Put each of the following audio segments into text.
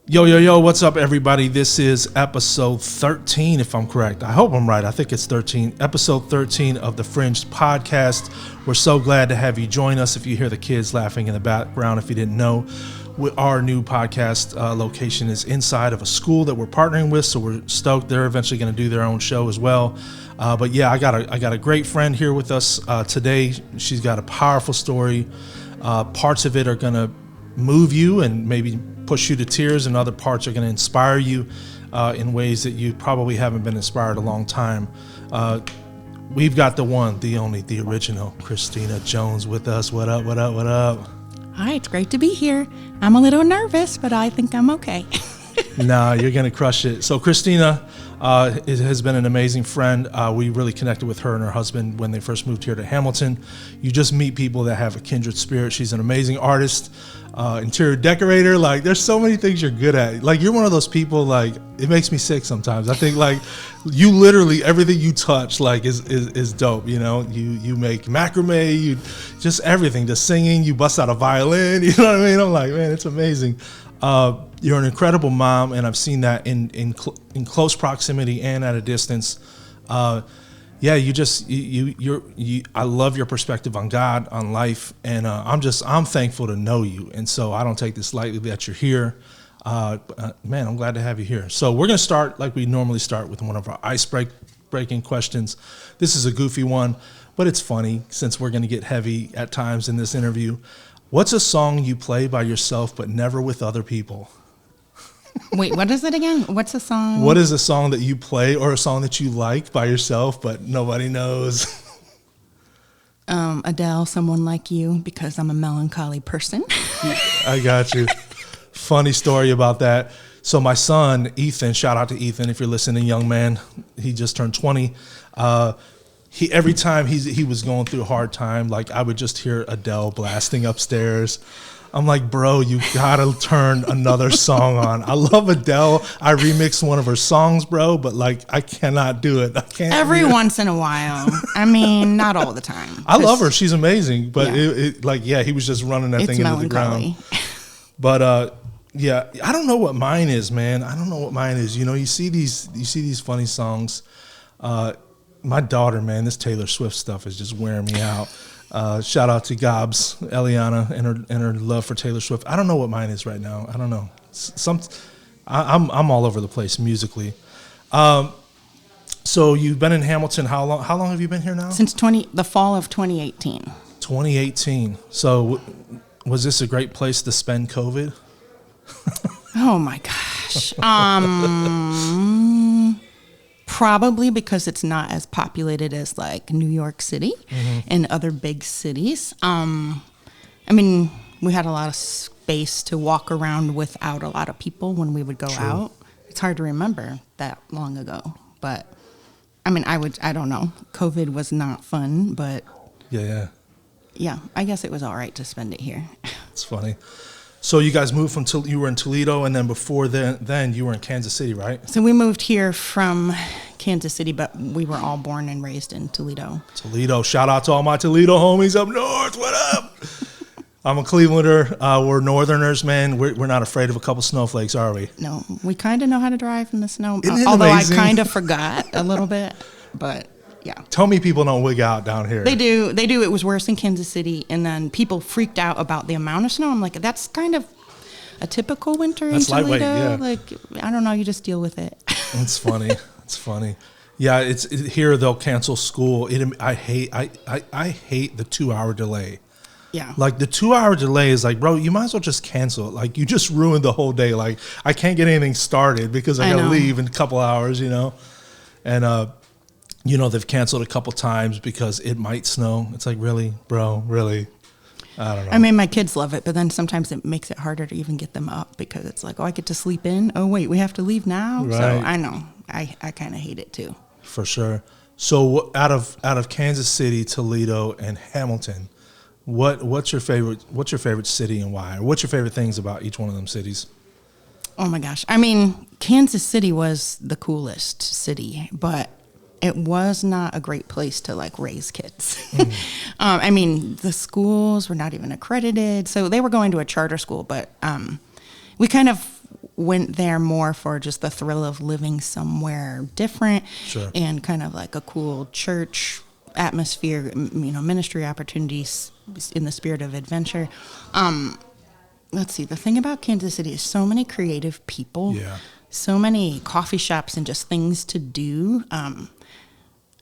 Yo, what's up, everybody? This is episode 13, if I'm correct. I hope I'm right. I think it's 13. Episode 13 of the Fringe podcast. We're so glad to have you join us. If you hear the kids laughing in the background, if you didn't know, our new podcast location is inside of a school that we're partnering with, so we're stoked. They're eventually going to do their own show as well. But yeah, I got a great friend here with us today. She's got a powerful story. Parts of it are going to move you and maybe push you to tears, and other parts are going to inspire you in ways that you probably haven't been inspired a long time. We've got the one, the only, the original Kristina Jones with us. What up? Hi, it's great to be here. I'm a little nervous, but I think I'm okay. Nah, you're going to crush it. So Kristina has been an amazing friend. We really connected with her and her husband when they first moved here to Hamilton. You just meet people that have a kindred spirit. She's an amazing artist, interior decorator. Like, there's so many things you're good at. Like, you're one of those people, like, it makes me sick sometimes. I think, like, you literally, everything you touch, like, is dope, you know? You make macrame, you just everything. The singing, you bust out a violin, you know what I mean? I'm like, man, it's amazing. You're an incredible mom, and I've seen that in close proximity and at a distance. Yeah, I love your perspective on God, on life, and I'm thankful to know you, and so I don't take this lightly that you're here. Man, I'm glad to have you here. So we're gonna start like we normally start with one of our breaking questions. This is a goofy one, but it's funny since we're gonna get heavy at times in this interview. What's a song you play by yourself but never with other people? Wait, what is it again? What's a song? What is a song that you play or a song that you like by yourself but nobody knows? Adele, Someone Like You, because I'm a melancholy person. I got you. Funny story about that. So my son, Ethan, shout out to Ethan if you're listening, young man. He just turned 20. Every time he was going through a hard time, like, I would just hear Adele blasting upstairs. I'm like, bro, you gotta turn another song on. I love Adele. I remixed one of her songs, bro, but like, I cannot do it. I can't. Every once in a while. I mean, not all the time. I love her. She's amazing. But he was just running that thing into the ground. But yeah, I don't know what mine is, man. I don't know what mine is. You know, you see these funny songs. My daughter, man, this Taylor Swift stuff is just wearing me out. Shout out to Gobs, Eliana, and her love for Taylor Swift. I don't know what mine is right now. I don't know. I'm all over the place musically. So you've been in Hamilton. How long? How long have you been here now? Since the fall of 2018. 2018. So was this a great place to spend COVID? Oh my gosh. Probably because it's not as populated as like New York City and other big cities. I mean, we had a lot of space to walk around without a lot of people when we would go out. It's hard to remember that long ago, but I mean, I don't know. COVID was not fun, but yeah, I guess it was all right to spend it here. It's funny. So you guys moved you were in Toledo, and then before then you were in Kansas City, right? So we moved here from Kansas City, but we were all born and raised in Toledo. Toledo. Shout out to all my Toledo homies up north. What up? I'm a Clevelander. We're Northerners, man. We're not afraid of a couple snowflakes, are we? No, we kind of know how to drive in the snow. Isn't it although amazing? I kind of forgot a little bit, but yeah. Tell me people don't wig out down here. They do. It was worse in Kansas City, and then people freaked out about the amount of snow. I'm like, that's kind of a typical winter in Toledo. Lightweight, yeah. Like, I don't know, you just deal with it. It's funny. It's funny. Yeah, here they'll cancel school. I hate the 2-hour delay. Yeah. Like, the 2-hour delay is like, bro, you might as well just cancel it. Like, you just ruined the whole day. Like, I can't get anything started because I gotta leave in a couple hours, you know? And you know, they've canceled a couple times because it might snow. It's like, really, bro, really? I don't know. I mean, my kids love it, but then sometimes it makes it harder to even get them up because it's like, oh, I get to sleep in. Oh, wait, we have to leave now? Right. So I know. I kind of hate it too. For sure. So out of Kansas City, Toledo, and Hamilton, what's your favorite city and why? Or what's your favorite things about each one of them cities? Oh my gosh. I mean, Kansas City was the coolest city, but it was not a great place to like raise kids. I mean, the schools were not even accredited. So they were going to a charter school, but we kind of went there more for just the thrill of living somewhere different, Sure. and kind of like a cool church atmosphere, ministry opportunities in the spirit of adventure. Let's see, the thing about Kansas City is so many creative people, Yeah. so many coffee shops and just things to do.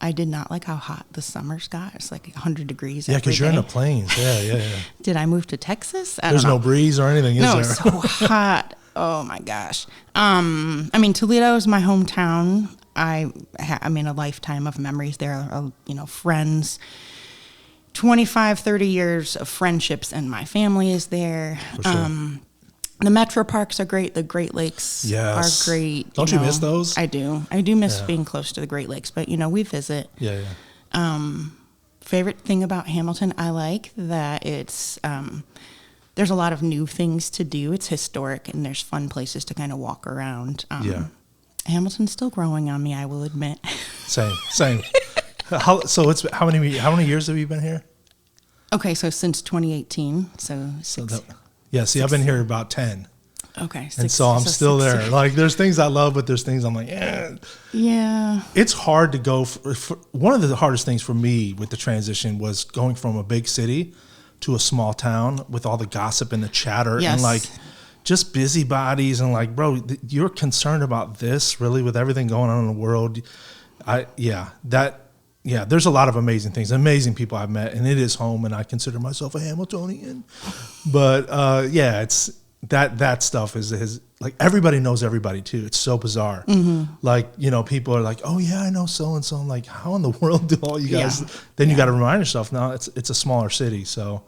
I did not like how hot the summers got. It's like 100 degrees Yeah, every because you're in day. the plains. Yeah. Did I move to Texas? I There's don't know. no breeze or anything, is No, there? it's so hot. Oh my gosh. Toledo is my hometown. I'm in a lifetime of memories there. Friends. 25, 30 years of friendships, and my family is there. For sure. The metro parks are great. The Great Lakes Yes. are great. Don't you miss those? I do. I do miss being close to the Great Lakes, but we visit. Yeah. Favorite thing about Hamilton, I like that it's there's a lot of new things to do. It's historic, and there's fun places to kind of walk around. Hamilton's still growing on me, I will admit. Same. How many years have you been here? Okay, so since 2018, so I've been here about 10. Okay, And so I'm still there. Like, there's things I love, but there's things I'm like, eh. Yeah. It's hard to go for one of the hardest things for me with the transition was going from a big city to a small town with all the gossip and the chatter and like just busybodies and like, bro, you're concerned about this really with everything going on in the world. There's a lot of amazing things, amazing people I've met, and it is home, and I consider myself a Hamiltonian. But it's that stuff is like everybody knows everybody too. It's so bizarre. Mm-hmm. Like, people are like, oh yeah, I know so and so. I'm like, how in the world do all you guys? Yeah. Then you got to remind yourself, no, it's a smaller city. So,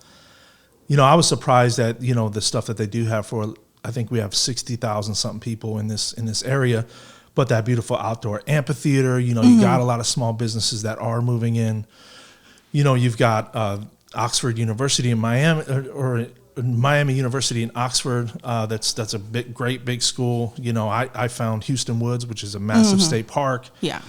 I was surprised at the stuff that they do have for. I think we have 60,000 something people in this area. But that beautiful outdoor amphitheater, you got a lot of small businesses that are moving in. You've got Oxford University in Miami, or Miami University in Oxford. That's a great big school. I found Houston Woods, which is a massive state park. Yeah.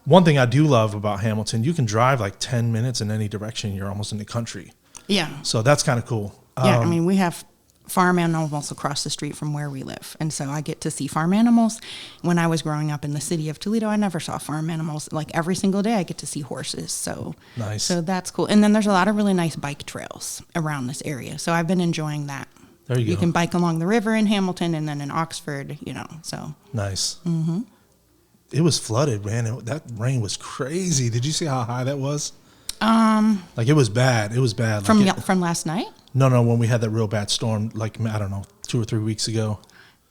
One thing I do love about Hamilton, you can drive like 10 minutes in any direction. You're almost in the country. Yeah. So that's kind of cool. Yeah, we have farm animals across the street from where we live, and so I get to see farm animals. When I was growing up in the city of Toledo, I never saw farm animals. Like every single day I get to see horses, so nice. So that's cool. And then there's a lot of really nice bike trails around this area, so I've been enjoying that. There you go. You can bike along the river in Hamilton, and then in Oxford, so nice. Mm-hmm. It was flooded, man. That rain was crazy. Did you see how high that was? Like it was bad. It was bad. From last night? No, when we had that real bad storm, like, I don't know, 2 or 3 weeks ago.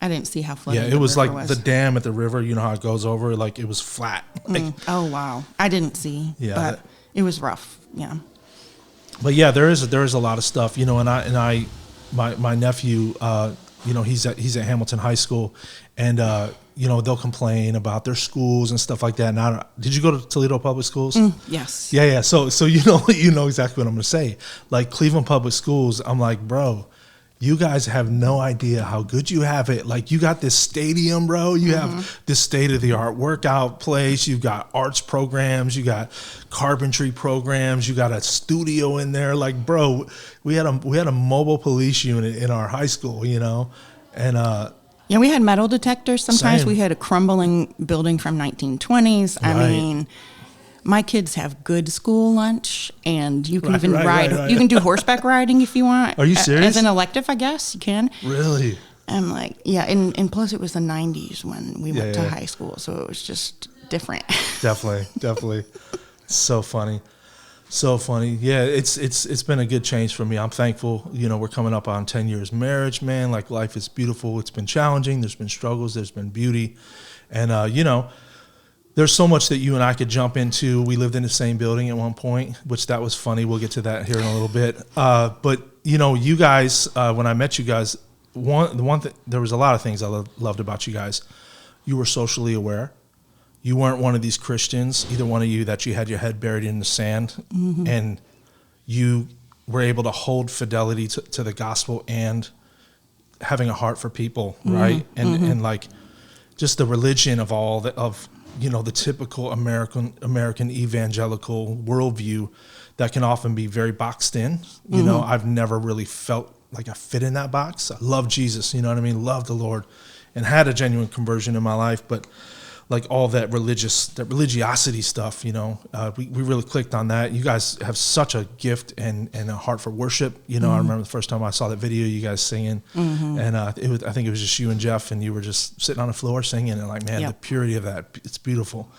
I didn't see how flooded it was like the dam at the river, you know how it goes over, like it was flat. Oh, wow. I didn't see, but it was rough, yeah. But yeah, there is a lot of stuff, and my nephew, he's at Hamilton High School, and they'll complain about their schools and stuff like that. And did you go to Toledo Public Schools? Yes. Yeah. So you know exactly what I'm going to say. Like Cleveland Public Schools, I'm like, bro, you guys have no idea how good you have it. Like you got this stadium, bro. You have this state-of-the-art workout place. You've got arts programs. You got carpentry programs. You got a studio in there. Like, bro, we had a mobile police unit in our high school, and yeah, we had metal detectors. Sometimes Same. we had a crumbling building from 1920s. Right. I mean, my kids have good school lunch, and you can even ride. Right. You can do horseback riding if you want. Are you serious? As an elective, I guess you can. Really? I'm like, yeah, and plus it was the 90s when we went to high school, so it was just different. Definitely. So funny. Yeah, it's been a good change for me. I'm thankful. We're coming up on 10 years marriage, man. Like life is beautiful. It's been challenging. There's been struggles. There's been beauty. And, there's so much that you and I could jump into. We lived in the same building at one point, which that was funny. We'll get to that here in a little bit. But, you guys, when I met you guys, there was a lot of things I loved about you guys. You were socially aware. You weren't one of these Christians, either one of you, that you had your head buried in the sand, and you were able to hold fidelity to the gospel and having a heart for people, right? And like just the religion of all the typical American evangelical worldview that can often be very boxed in. I've never really felt like I fit in that box. I love Jesus, you know what I mean? Love the Lord. and had a genuine conversion in my life, but like all that religiosity stuff, we really clicked on that. You guys have such a gift and a heart for worship. I remember the first time I saw that video, you guys singing, and I think it was just you and Jeff, and you were just sitting on the floor singing, and like, man, the purity of that, it's beautiful.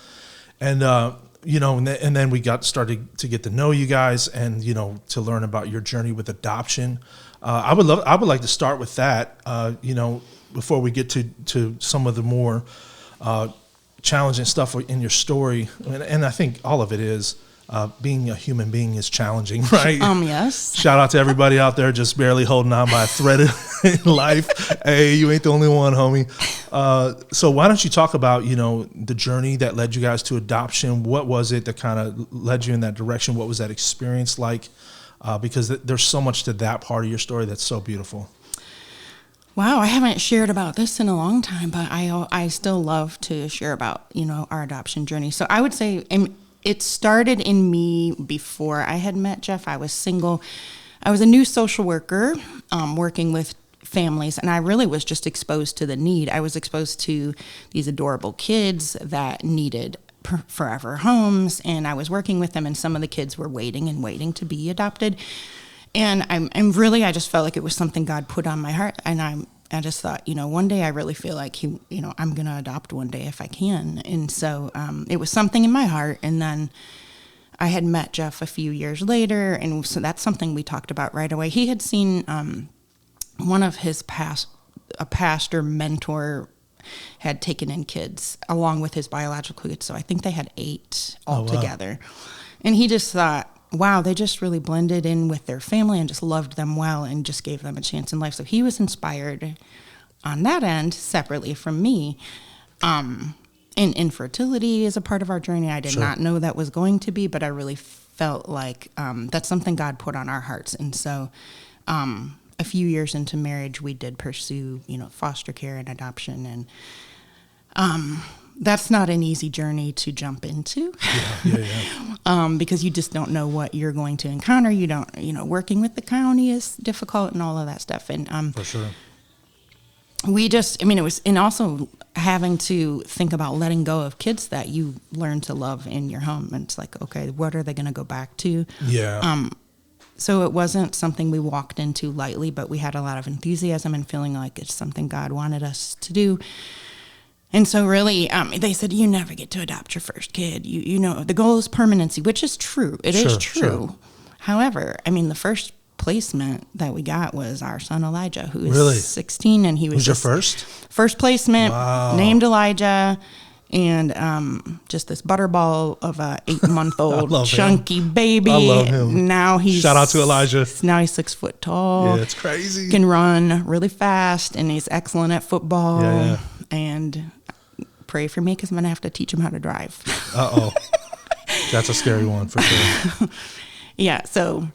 And and then we started to get to know you guys, and to learn about your journey with adoption. I would like to start with that. Before we get to some of the more challenging stuff in your story, and I think all of it is being a human being is challenging, right? Yes. Shout out to everybody out there just barely holding on by a thread in life. Hey, you ain't the only one, homie. So why don't you talk about the journey that led you guys to adoption? What was it that kind of led you in that direction? What was that experience like? Because there's so much to that part of your story that's so beautiful. Wow, I haven't shared about this in a long time, but I still love to share about, our adoption journey. So I would say it started in me before I had met Jeff. I was single. I was a new social worker working with families, and I really was just exposed to the need. I was exposed to these adorable kids that needed forever homes, and I was working with them, and some of the kids were waiting to be adopted. And I just felt like it was something God put on my heart. And I just thought, one day I really feel like I'm going to adopt one day if I can. And so it was something in my heart. And then I had met Jeff a few years later. And so that's something we talked about right away. He had seen one of his a pastor mentor had taken in kids along with his biological kids. So I think they had 8 altogether. Wow. And he just thought, wow, they just really blended in with their family and just loved them well and just gave them a chance in life. So he was inspired on that end separately from me. And infertility is a part of our journey. I did not know that was going to be, but I really felt like that's something God put on our hearts. And so a few years into marriage, we did pursue, foster care and adoption. And that's not an easy journey to jump into. Because you just don't know what you're going to encounter. You don't, working with the county is difficult and all of that stuff. And for sure. It was, and also having to think about letting go of kids that you learn to love in your home. And it's like, okay, what are they going to go back to? Yeah. So it wasn't something we walked into lightly, but we had a lot of enthusiasm and feeling like it's something God wanted us to do. And so really, they said, you never get to adopt your first kid. The goal is permanency, which is true. It is true. Sure. However, the first placement that we got was our son Elijah, who is 16, and he was your first? First placement, named Elijah, and just this butterball of a 8-month-old chunky baby. I love him. Now shout out to Elijah. Now he's 6 foot tall. Yeah, it's crazy. Can run really fast, and he's excellent at football. Yeah. And pray for me because I'm going to have to teach him how to drive. Uh-oh. That's a scary one for sure. Yeah, so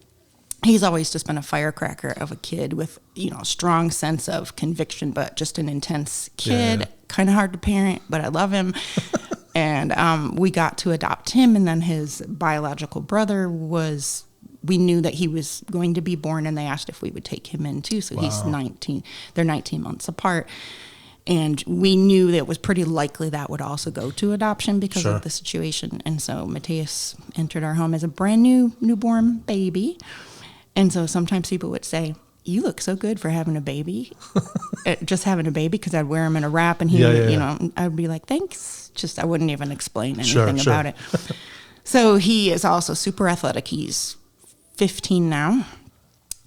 he's always just been a firecracker of a kid with, strong sense of conviction, but just an intense kid. Yeah. Kind of hard to parent, but I love him. And we got to adopt him, and then his biological brother we knew that he was going to be born, and they asked if we would take him in too. So he's 19. They're 19 months apart. And we knew that it was pretty likely that would also go to adoption because of the situation. And so Mateus entered our home as a brand new newborn baby. And so sometimes people would say, you look so good for having a baby, just having a baby, because I'd wear him in a wrap and he would, I'd be like, thanks. Just, I wouldn't even explain anything about it. So he is also super athletic. He's 15 now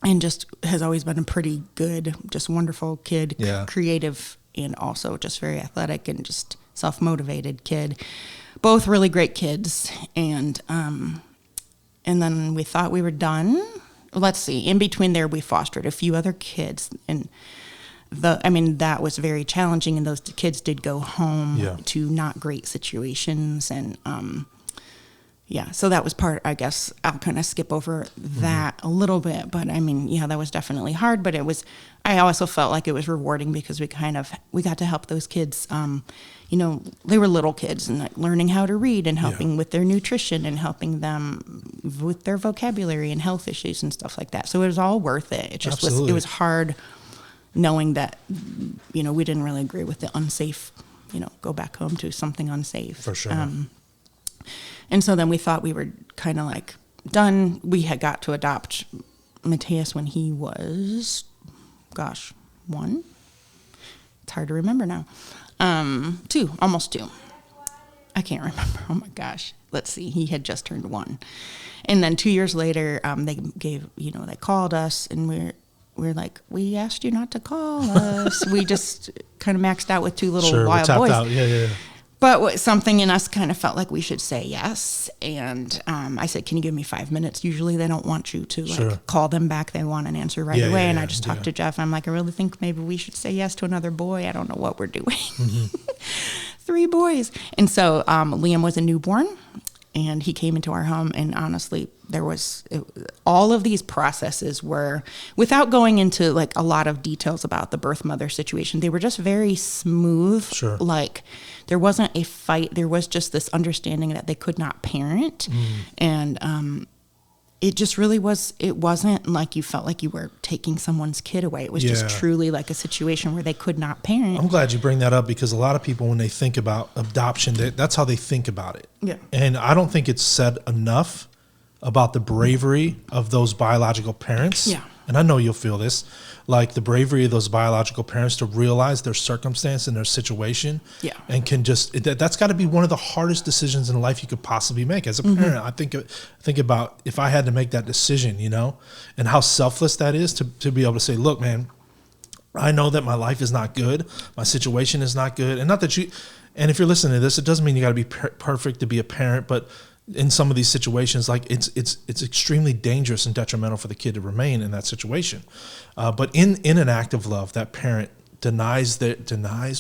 and just has always been a pretty good, just wonderful kid, creative, and also just very athletic and just self-motivated kid. Both really great kids. And then we thought we were done. Let's see. In between there, we fostered a few other kids. And that was very challenging. And those kids did go home to not great situations. And so that was part, I guess, I'll kind of skip over that a little bit. But that was definitely hard. But I also felt like it was rewarding because we got to help those kids. They were little kids and learning how to read and helping with their nutrition and helping them with their vocabulary and health issues and stuff like that. So it was all worth it. It just it was hard knowing that, we didn't really agree with the unsafe, go back home to something unsafe. For sure. And so then we thought we were kind of like done. We had got to adopt Mateus when he was, 1. It's hard to remember now. 2, almost 2. I can't remember. Oh my gosh. Let's see. He had just turned 1. And then 2 years later, they called us, and we're like, we asked you not to call us. We just kind of maxed out with 2 little wild boys. Out. Yeah. But something in us kind of felt like we should say yes. And I said, can you give me 5 minutes? Usually they don't want you to call them back. They want an answer right away. And I just talked to Jeff. I'm like, I really think maybe we should say yes to another boy. I don't know what we're doing. Mm-hmm. 3 boys. And so Liam was a newborn, and he came into our home. And honestly, all of these processes were, without going into like a lot of details about the birth mother situation, they were just very smooth. Sure. Like there wasn't a fight. There was just this understanding that they could not parent. And it just really was, it wasn't like you felt like you were taking someone's kid away. It was just truly like a situation where they could not parent. I'm glad you bring that up, because a lot of people, when they think about adoption, that's how they think about it. Yeah. And I don't think it's said enough about the bravery of those biological parents. Yeah. And I know you'll feel this, like the bravery of those biological parents to realize their circumstance and their situation. Yeah. And can just, that's got to be one of the hardest decisions in life you could possibly make as a parent. I think about if I had to make that decision, and how selfless that is to be able to say, look, man, I know that my life is not good. My situation is not good. And not that and if you're listening to this, it doesn't mean you got to be perfect to be a parent, but in some of these situations, like it's extremely dangerous and detrimental for the kid to remain in that situation. But in an act of love, that parent denies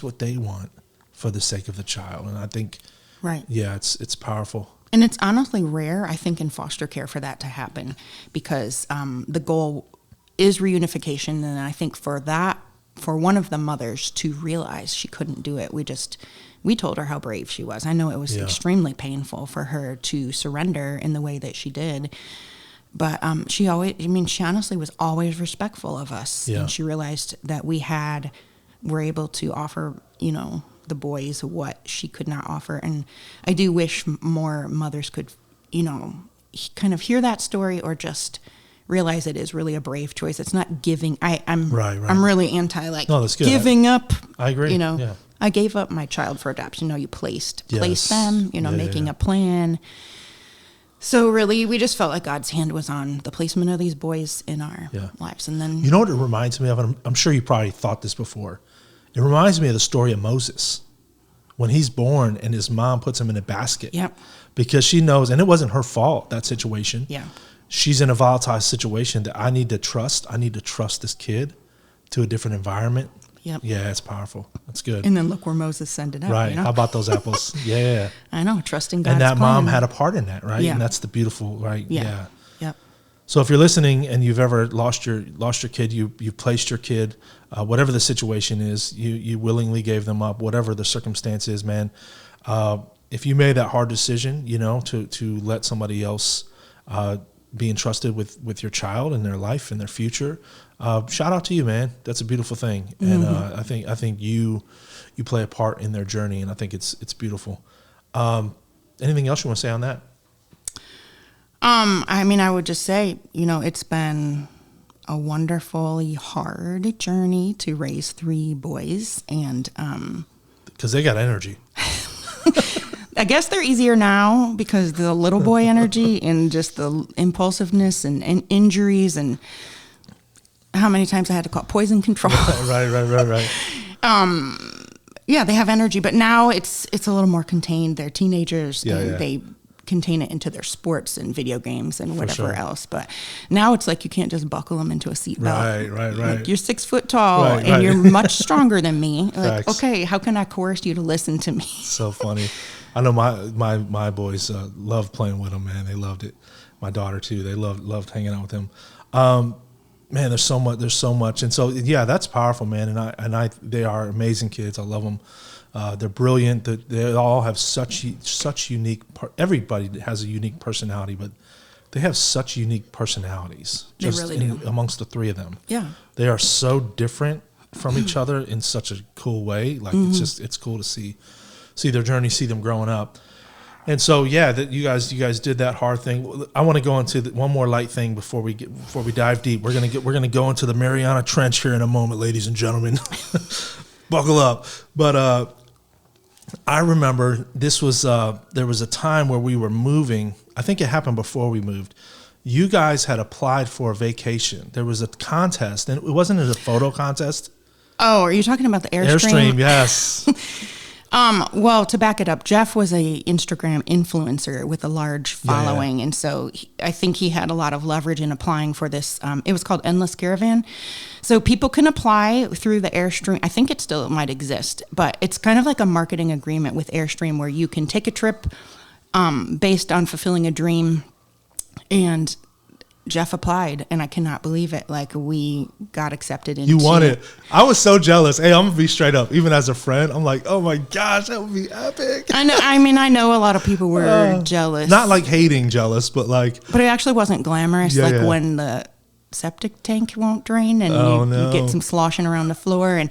what they want for the sake of the child. And I think, it's powerful. And it's honestly rare, I think, in foster care for that to happen, because the goal is reunification. And I think for one of the mothers to realize she couldn't do it, we told her how brave she was. I know it was extremely painful for her to surrender in the way that she did. But she honestly was always respectful of us. Yeah. And she realized that were able to offer, the boys what she could not offer. And I do wish more mothers could, kind of hear that story, or just realize it is really a brave choice. It's not giving. I'm really anti giving up. I agree. I gave up my child for adoption. You place them, making a plan. So really, we just felt like God's hand was on the placement of these boys in our lives. And then, you know what it reminds me of? And I'm sure you probably thought this before. It reminds me of the story of Moses, when he's born and his mom puts him in a basket. Yep. Because she knows, and it wasn't her fault, that situation. Yeah. She's in a volatile situation that I need to trust. I need to trust this kid to a different environment. Yep. Yeah, it's powerful. That's good. And then look where Moses ended up. Right. How about those apples? Yeah. I know. Trusting God's And that plan. mom had a part in that, right? Yeah. And that's the beautiful, right? Yeah. Yep. So if you're listening and you've ever lost your kid, you've placed your kid, whatever the situation is, you willingly gave them up, whatever the circumstance is, man. If you made that hard decision, to let somebody else be entrusted with your child and their life and their future, shout out to you, man. That's a beautiful thing. And I think you play a part in their journey, and I think it's beautiful. Anything else you want to say on that? I would just say, it's been a wonderfully hard journey to raise 3 boys, and because they got energy. I guess they're easier now because the little boy energy and just the impulsiveness and injuries, and how many times I had to call poison control. Right. Yeah, they have energy, but now it's a little more contained. They're teenagers, and they contain it into their sports and video games and whatever else. But now it's like you can't just buckle them into a seatbelt. Right. Like, you're 6 foot tall and you're much stronger than me. Like, okay, how can I coerce you to listen to me? So funny. I know my boys loved playing with them, man. They loved it. My daughter too. They loved hanging out with him. Man, there's so much, and so that's powerful, man. And they are amazing kids. I love them. They're brilliant. They all have such unique. Everybody has a unique personality, but they have such unique personalities. They really do. Amongst the 3 of them. Yeah, they are so different, from each other in such a cool way. Like it's cool to see their journey, see them growing up. And so, yeah, that you guys did that hard thing. I want to go into one more light thing before we dive deep. We're gonna go into the Mariana Trench here in a moment, ladies and gentlemen. Buckle up. But I remember this was there was a time where we were moving. I think it happened before we moved. You guys had applied for a vacation. There was a contest, and it wasn't a photo contest. Oh, are you talking about the Airstream? Airstream, yes. Well, to back it up, Jeff was a Instagram influencer with a large following. And so I think he had a lot of leverage in applying for this. It was called Endless Caravan. So people can apply through the Airstream. I think it still might exist, but it's kind of like a marketing agreement with Airstream where you can take a trip based on fulfilling a dream. And Jeff applied, and I cannot believe it. Like, we got accepted into. You won it. I was so jealous. Hey, I'm gonna be straight up. Even as a friend, I'm like, oh my gosh, that would be epic. I know. I mean, I know a lot of people were jealous. Not like hating jealous, but like. But it actually wasn't glamorous. When the septic tank won't drain and you get some sloshing around the floor and.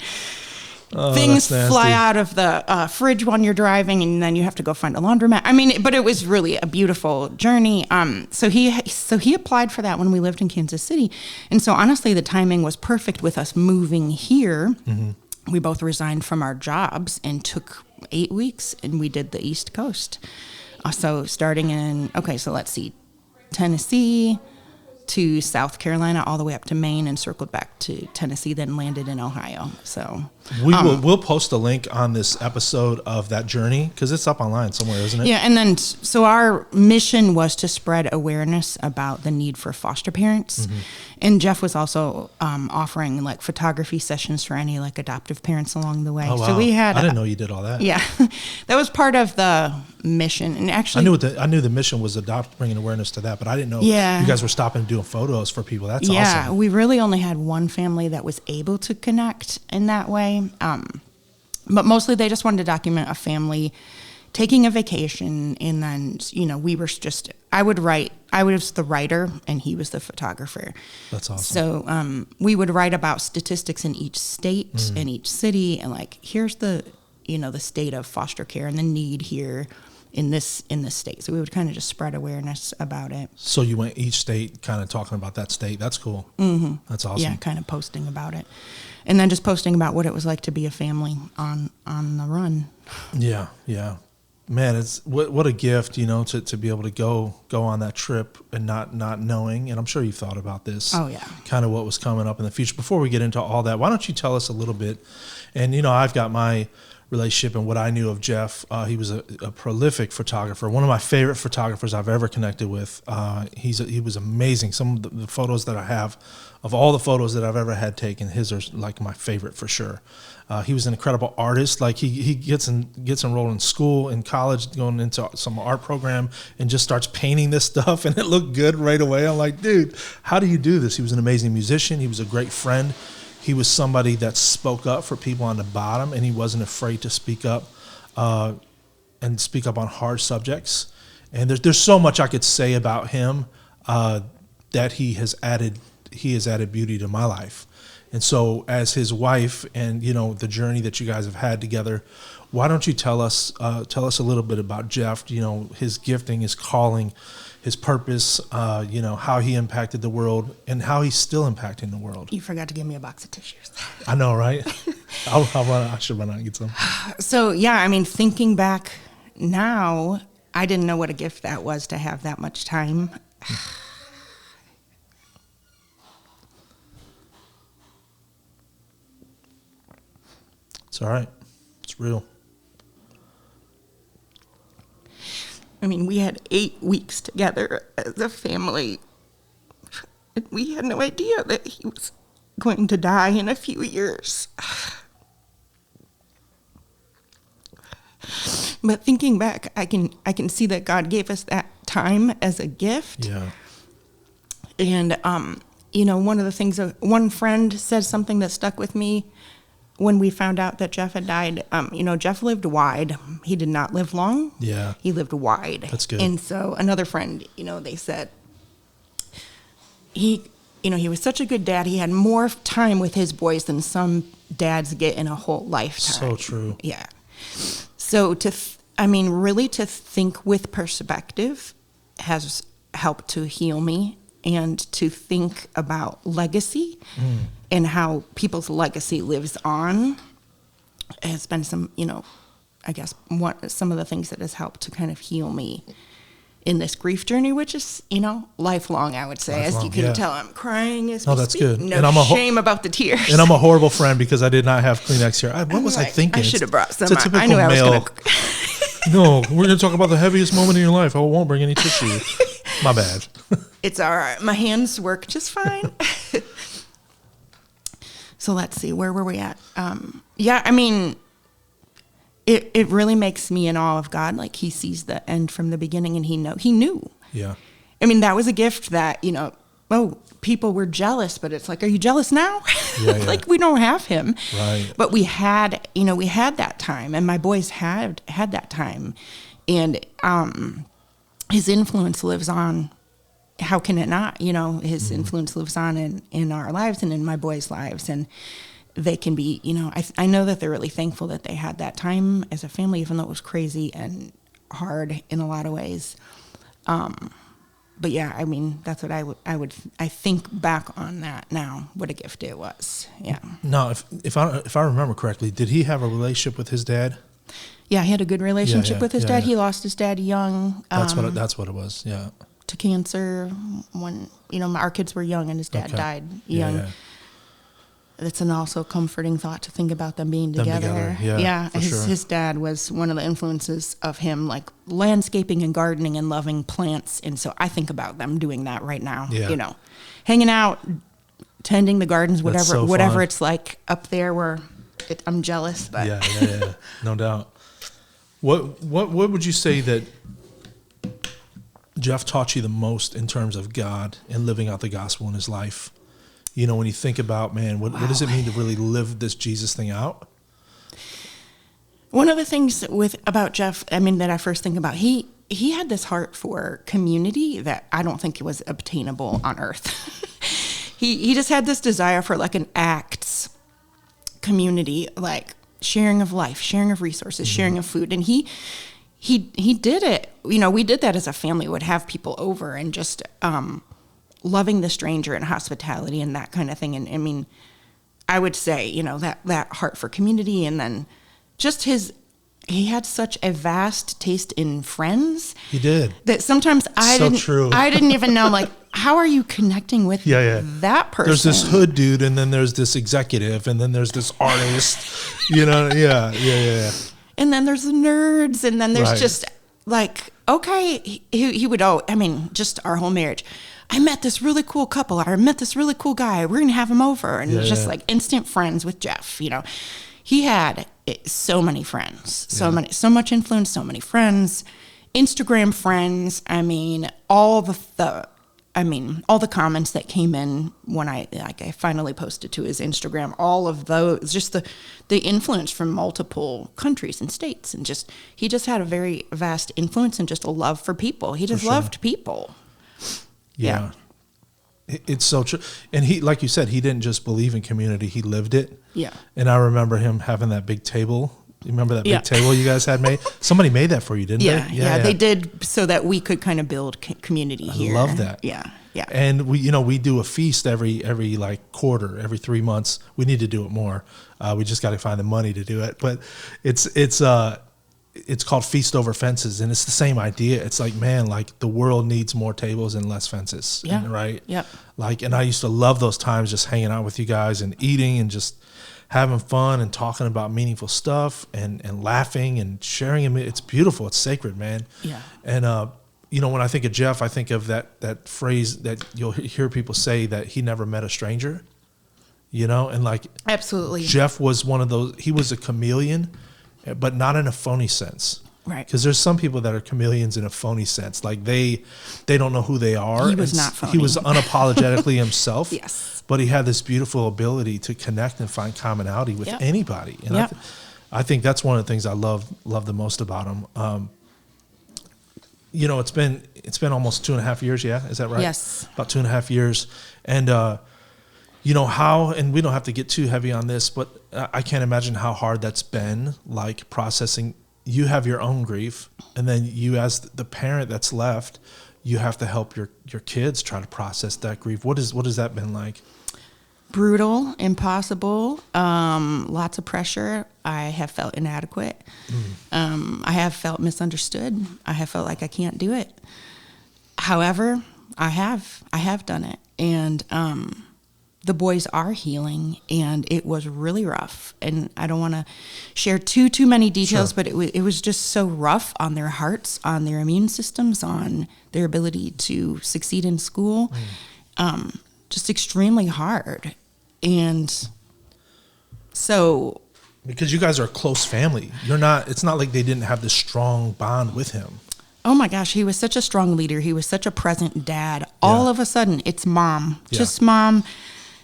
Things fly out of the fridge when you're driving, and then you have to go find a laundromat. I mean, but it was really a beautiful journey. So he applied for that when we lived in Kansas City, and so honestly, the timing was perfect with us moving here. Mm-hmm. We both resigned from our jobs and took 8 weeks, and we did the East Coast. So starting in let's see, Tennessee to South Carolina, all the way up to Maine, and circled back to Tennessee, then landed in Ohio. So we'll post a link on this episode of that journey because it's up online somewhere, isn't it? Yeah, and then so our mission was to spread awareness about the need for foster parents, and Jeff was also offering like photography sessions for any like adoptive parents along the way. Oh, wow. So we had I didn't know you did all that. Yeah, that was part of the mission, and actually I knew the mission was bringing awareness to that, but I didn't know you guys were stopping and doing photos for people. That's awesome. Yeah, we really only had one family that was able to connect in that way. But mostly they just wanted to document a family taking a vacation, and then, we were just, I was the writer and he was the photographer. That's awesome. So we would write about statistics in each state and each city, and like, here's the state of foster care and the need here in this state. So we would kind of just spread awareness about it. So you went each state kind of talking about that state. That's cool. Mm-hmm. That's awesome. Yeah, kind of posting about it. And then just posting about what it was like to be a family on the run. Yeah, yeah. Man, it's what a gift, to be able to go on that trip and not knowing. And I'm sure you've thought about this. Oh, yeah. Kind of what was coming up in the future. Before we get into all that, why don't you tell us a little bit? And, I've got my relationship and what I knew of Jeff. He was a prolific photographer, one of my favorite photographers I've ever connected with. He was amazing. Some of the photos that I have, of all the photos that I've ever had taken, his are like my favorite for sure. He was an incredible artist. Like he gets enrolled in school, in college, going into some art program, and just starts painting this stuff, and it looked good right away. I'm like, dude, how do you do this? He was an amazing musician. He was a great friend. He was somebody that spoke up for people on the bottom, and he wasn't afraid to speak up and speak up on hard subjects. And there's so much I could say about him that he has added beauty to my life. And so as his wife and, the journey that you guys have had together, why don't you tell us a little bit about Jeff, his gifting, his calling, his purpose, how he impacted the world and how he's still impacting the world. You forgot to give me a box of tissues. I know, right? I should run out and get some. So, yeah, I mean, thinking back now, I didn't know what a gift that was to have that much time. It's all right. It's real. I mean, we had 8 weeks together as a family. And we had no idea that he was going to die in a few years. But thinking back, I can see that God gave us that time as a gift. Yeah. And, one of the things, one friend said something that stuck with me when we found out that Jeff had died. Jeff lived wide. He did not live long. Yeah. He lived wide. That's good. And so another friend, they said, he he was such a good dad. He had more time with his boys than some dads get in a whole lifetime. So true. Yeah. So really to think with perspective has helped to heal me, and to think about legacy and how people's legacy lives on has been some, I guess some of the things that has helped to kind of heal me in this grief journey, which is, lifelong, I would say. As you can tell, I'm crying as we that's speak. good. No And shame about the tears. And I'm a horrible friend because I did not have Kleenex here. What was I thinking? I should have brought some. It's a typical I knew I was male. going to. No, we're going to talk about the heaviest moment in your life. I won't bring any tissue. My bad. It's all right. My hands work just fine. So let's see. Where were we at? It really makes me in awe of God. Like, he sees the end from the beginning, and he knew. Yeah. That was a gift that, people were jealous, but it's like, are you jealous now? Yeah. Like, we don't have him. Right. But we had that time, and my boys had that time. And his influence lives on. How can it not? His influence lives on in our lives and in my boys' lives. And they can be, I know that they're really thankful that they had that time as a family, even though it was crazy and hard in a lot of ways. But yeah, that's what I think back on that now. What a gift it was. Yeah. No, if I remember correctly, did he have a relationship with his dad? Yeah, he had a good relationship with his dad. Yeah. He lost his dad young. That's what it was. Yeah. To cancer when our kids were young and his dad died young. Yeah. It's an also comforting thought to think about them being together. Yeah, for sure. His dad was one of the influences of him, like landscaping and gardening and loving plants. And so I think about them doing that right now. Yeah. Hanging out, tending the gardens, whatever fun. it's like up there where I'm jealous. But Yeah. No doubt. What would you say that Jeff taught you the most in terms of God and living out the gospel in his life? When you think about, man, what does it mean to really live this Jesus thing out? One of the things about Jeff, that I first think about, he had this heart for community that I don't think was obtainable on earth. He just had this desire for like an Acts community, like sharing of life, sharing of resources, sharing of food. And he did it. We did that as a family. We would have people over and just loving the stranger and hospitality and that kind of thing. And I would say, that heart for community, and then just he had such a vast taste in friends. He did. That sometimes I didn't even know, like, how are you connecting with that person? There's this hood dude, and then there's this executive, and then there's this artist, Yeah. And then there's the nerds, and then there's just like, okay, he would, just our whole marriage. I met this really cool couple. I met this really cool guy. We're going to have him over. And just like instant friends with Jeff, He had so many friends, so much influence, so many friends, Instagram friends. All the comments that came in when I finally posted to his Instagram, all of those, just the influence from multiple countries and states. And he just had a very vast influence and just a love for people. He just loved people. Yeah. It's so true. And he, like you said, he didn't just believe in community, he lived it. Yeah. And I remember him having that big table. You remember that big table you guys had made? Somebody made that for you, didn't they? Yeah, they did, so that we could kind of build community here. I love that. Yeah. And we do a feast every like quarter, every 3 months. We need to do it more. We just got to find the money to do it. But it's called Feast Over Fences, and it's the same idea. It's like, man, like the world needs more tables and less fences. Yeah. Right? Yep. Like, and I used to love those times just hanging out with you guys and eating and just having fun and talking about meaningful stuff and laughing and sharing. It's beautiful. It's sacred, man. Yeah. And, when I think of Jeff, I think of that phrase that you'll hear people say, that he never met a stranger, and like, absolutely. Jeff was one of those, he was a chameleon, but not in a phony sense. Right. Because there's some people that are chameleons in a phony sense. Like they don't know who they are. He was not phony. He was unapologetically himself. Yes. But he had this beautiful ability to connect and find commonality with anybody. And I think that's one of the things I love the most about him. It's been almost 2.5 years. Yeah. Is that right? Yes. About 2.5 years. And, you know, how, and we don't have to get too heavy on this, but I can't imagine how hard that's been, like processing. You have your own grief, and then you, as the parent that's left, you have to help your kids try to process that grief. What has that been like? Brutal, impossible, lots of pressure. I have felt inadequate. I have felt misunderstood. I have felt like I can't do it. However, I have done it. And the boys are healing, and it was really rough. And I don't want to share too many details, Sure. but it was just so rough on their hearts, on their immune systems, on their ability to succeed in school. Just extremely hard. And so, Because you guys are a close family. It's not like they didn't have this strong bond with him. oh my gosh, he was such a strong leader. He was such a present dad. All of a sudden, it's mom, just mom,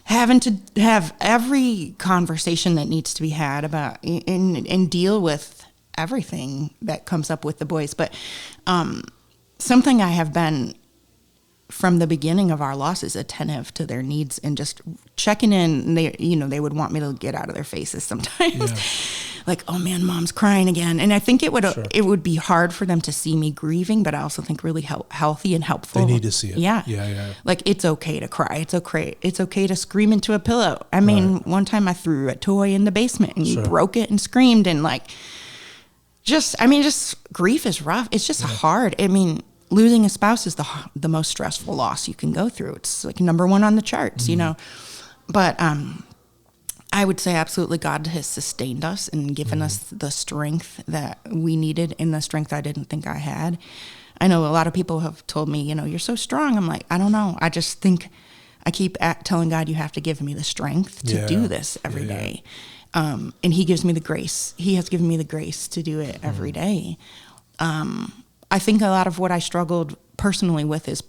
having to have every conversation that needs to be had about and deal with everything that comes up with the boys. But something I have been from the beginning of our loss is attentive to their needs and just checking in. They would want me to get out of their faces sometimes. Like, oh man, mom's crying again. And I think it would be hard for them to see me grieving, but I also think really healthy and helpful. They need to see it. Yeah. Like, it's okay to cry. It's okay to scream into a pillow. I mean, one time I threw a toy in the basement and you broke it and screamed, and like, just grief is rough. It's just hard. I mean, losing a spouse is the most stressful loss you can go through. It's like number one on the charts, you know. But I would say absolutely God has sustained us and given us the strength that we needed, and the strength I didn't think I had. I know a lot of people have told me, you're so strong. I'm like, I don't know. I just think I keep telling God, you have to give me the strength to do this every day. And he gives me the grace. He has given me the grace to do it every day. I think a lot of what I struggled personally with is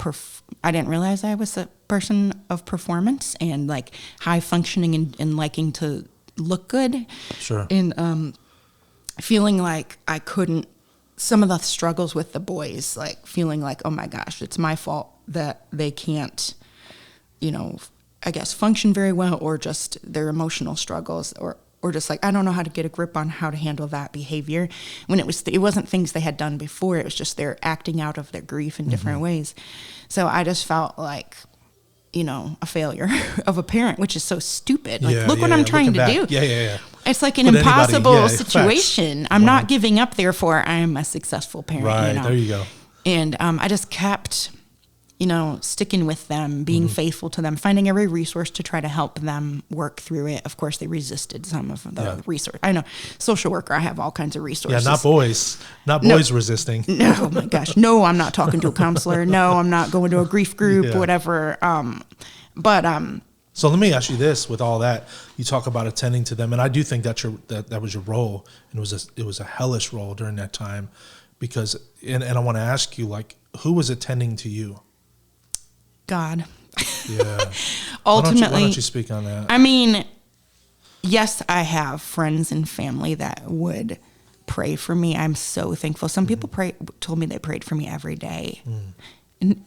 I didn't realize I was a person of performance and like high functioning and liking to look good. Sure. And feeling like I couldn't, some of the struggles with the boys, like feeling like, oh my gosh, it's my fault that they can't, I guess function very well, or just their emotional struggles, or just like, I don't know how to get a grip on how to handle that behavior, when it wasn't things they had done before. It was just they're acting out of their grief in different ways. So I just felt like, a failure of a parent, which is so stupid. Like, look what I'm trying to do. Yeah. It's like an impossible situation. I'm not giving up, therefore I am a successful parent. Right, there you go. And I just kept, sticking with them, being faithful to them, finding every resource to try to help them work through it. Of course, they resisted some of the resource. I know, social worker, I have all kinds of resources. Yeah, not boys resisting. No, oh my gosh. No, I'm not talking to a counselor. No, I'm not going to a grief group, whatever. So let me ask you this: with all that, you talk about attending to them, and I do think that was your role, and it was a hellish role during that time, because and I want to ask you, like, who was attending to you? God. Yeah. Ultimately, why don't you speak on that? I mean, yes, I have friends and family that would pray for me. I'm so thankful. Some people told me they prayed for me every day. And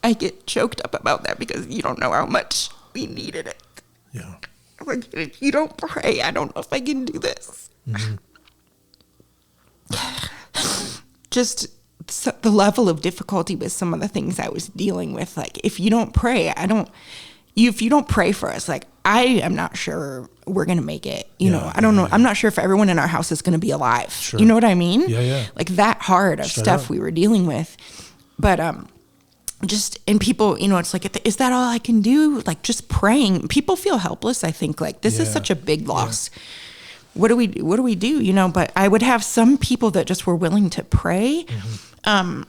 I get choked up about that because you don't know how much we needed it. Yeah. Like, if you don't pray, I don't know if I can do this. Just the level of difficulty with some of the things I was dealing with. Like, if you don't pray, if you don't pray for us, like, I am not sure we're going to make it. I don't know. I'm not sure if everyone in our house is going to be alive. Sure. You know what I mean? Yeah. Like, that hard of stuff we were dealing with. But, and people, it's like, is that all I can do? Like, just praying. People feel helpless. I think, like, this is such a big loss. Yeah. What do we do? But I would have some people that just were willing to pray. At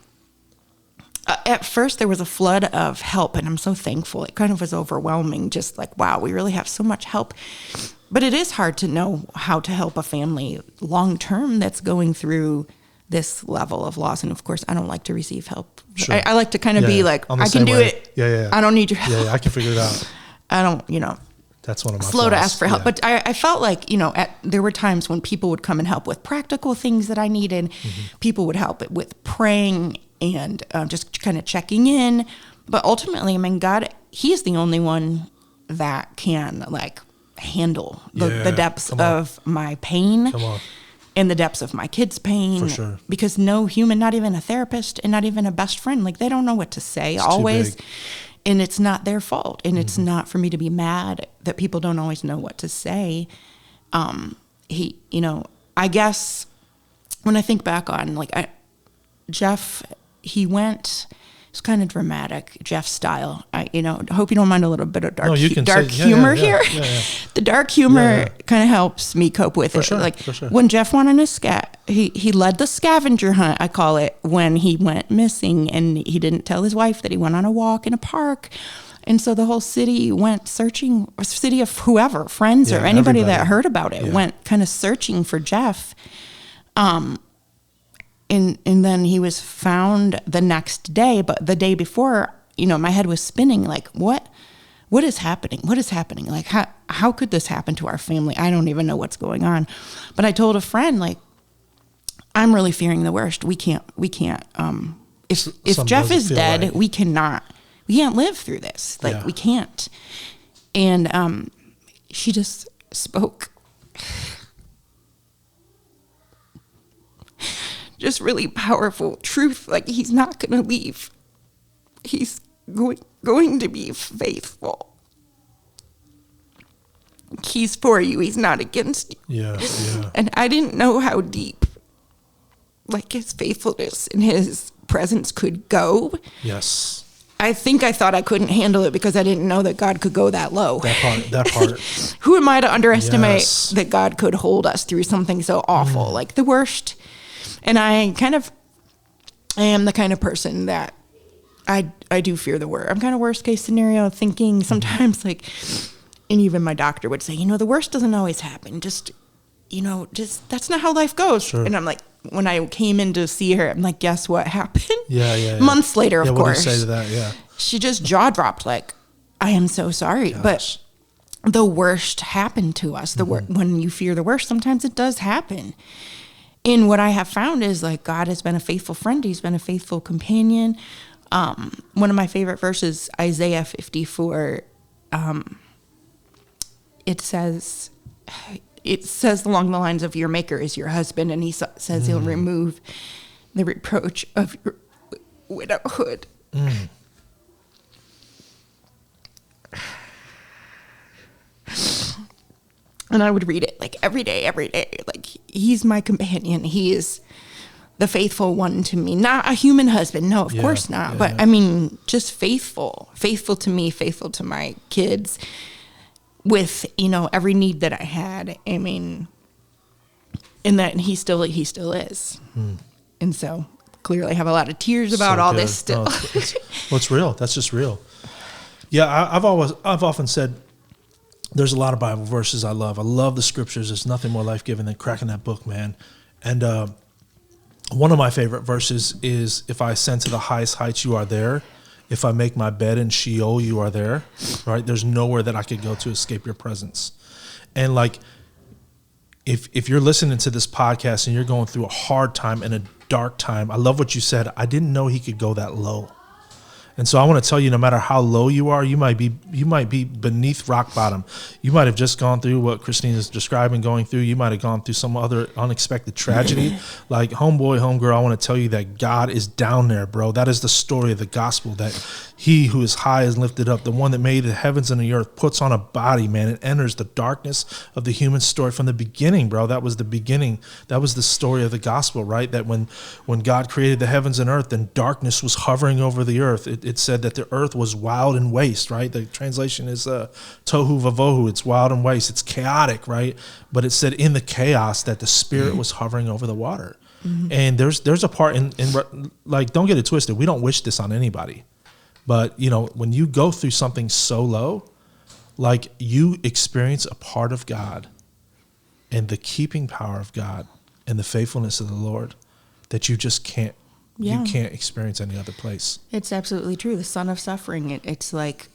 first there was a flood of help, and I'm so thankful. It kind of was overwhelming. Just like, wow, we really have so much help. But it is hard to know how to help a family long-term that's going through this level of loss. And of course, I don't like to receive help. Sure. I like to kind of be like, I can do it. Yeah. I don't need your help. Yeah, I can figure it out. I don't, That's one of my slow flaws. to ask for help. But I felt like, there were times when people would come and help with practical things that I needed. People would help with praying. and just kind of checking in. But ultimately, I mean, God, He's the only one that can like handle the depths of my pain and the depths of my kids' pain. For sure. Because no human, not even a therapist and not even a best friend, like they don't know what to say always. And it's not their fault. And it's not for me to be mad that people don't always know what to say. He, you know, I guess when I think back on like Jeff, he went, it's kind of dramatic, Jeff style. I hope you don't mind a little bit of dark humor here. Yeah. The dark humor kind of helps me cope with it. Sure, like for sure. When Jeff went on he led the scavenger hunt, I call it, when he went missing and he didn't tell his wife that he went on a walk in a park. And so the whole city went searching, or city of whoever, friends or anybody that heard about it, went kind of searching for Jeff. And then he was found the next day, but the day before, my head was spinning like, what is happening? What is happening? Like, how could this happen to our family? I don't even know what's going on. But I told a friend, like, I'm really fearing the worst. We can't, if Jeff is dead, right. we can't live through this. Like, we can't. And she just spoke just really powerful truth. Like, he's not going to leave. He's going to be faithful. He's for you. He's not against you. Yeah. And I didn't know how deep, like, his faithfulness and his presence could go. Yes. I think I thought I couldn't handle it because I didn't know that God could go that low. That part. Who am I to underestimate that God could hold us through something so awful, like the worst? And I am the kind of person that I do fear the worst. I'm kind of worst case scenario thinking sometimes, like, and even my doctor would say, the worst doesn't always happen. Just that's not how life goes. Sure. And I'm like, when I came in to see her, I'm like, guess what happened? Yeah. Months later, of course. What did you say to that? Yeah. She just jaw dropped like, I am so sorry. Gosh. But the worst happened to us. When you fear the worst, sometimes it does happen. And what I have found is, like, God has been a faithful friend. He's been a faithful companion. One of my favorite verses, Isaiah 54, it says along the lines of, your maker is your husband, and he says he'll remove the reproach of your widowhood. And I would read it like every day. Like, he's my companion. He is the faithful one to me. Not a human husband. No, of course not. But I mean, just faithful to me, faithful to my kids, with, every need that I had. I mean, and that he still is. And so clearly I have a lot of tears about all this still. It's real. That's just real. Yeah. I've often said, there's a lot of Bible verses I love. I love the scriptures. There's nothing more life-giving than cracking that book, man. And one of my favorite verses is, if I ascend to the highest heights, you are there. If I make my bed in Sheol, you are there, right? There's nowhere that I could go to escape your presence. And like, if you're listening to this podcast and you're going through a hard time and a dark time, I love what you said. I didn't know he could go that low. And so I want to tell you, no matter how low you are, you might be beneath rock bottom. You might have just gone through what Kristina is describing going through. You might have gone through some other unexpected tragedy. Like, homeboy, homegirl, I want to tell you that God is down there, bro. That is the story of the gospel, that he who is high is lifted up. The one that made the heavens and the earth puts on a body, man. It enters the darkness of the human story from the beginning, bro. That was the beginning. That was the story of the gospel, right? That when God created the heavens and earth, and darkness was hovering over the earth, it said that the earth was wild and waste, right? The translation is tohu vavohu. It's wild and waste. It's chaotic, right? But it said in the chaos that the Spirit was hovering over the water. And there's a part in like, don't get it twisted. We don't wish this on anybody. But, when you go through something so low, like, you experience a part of God and the keeping power of God and the faithfulness of the Lord that you just can't. Yeah. You can't experience any other place. It's absolutely true. The son of suffering. It's like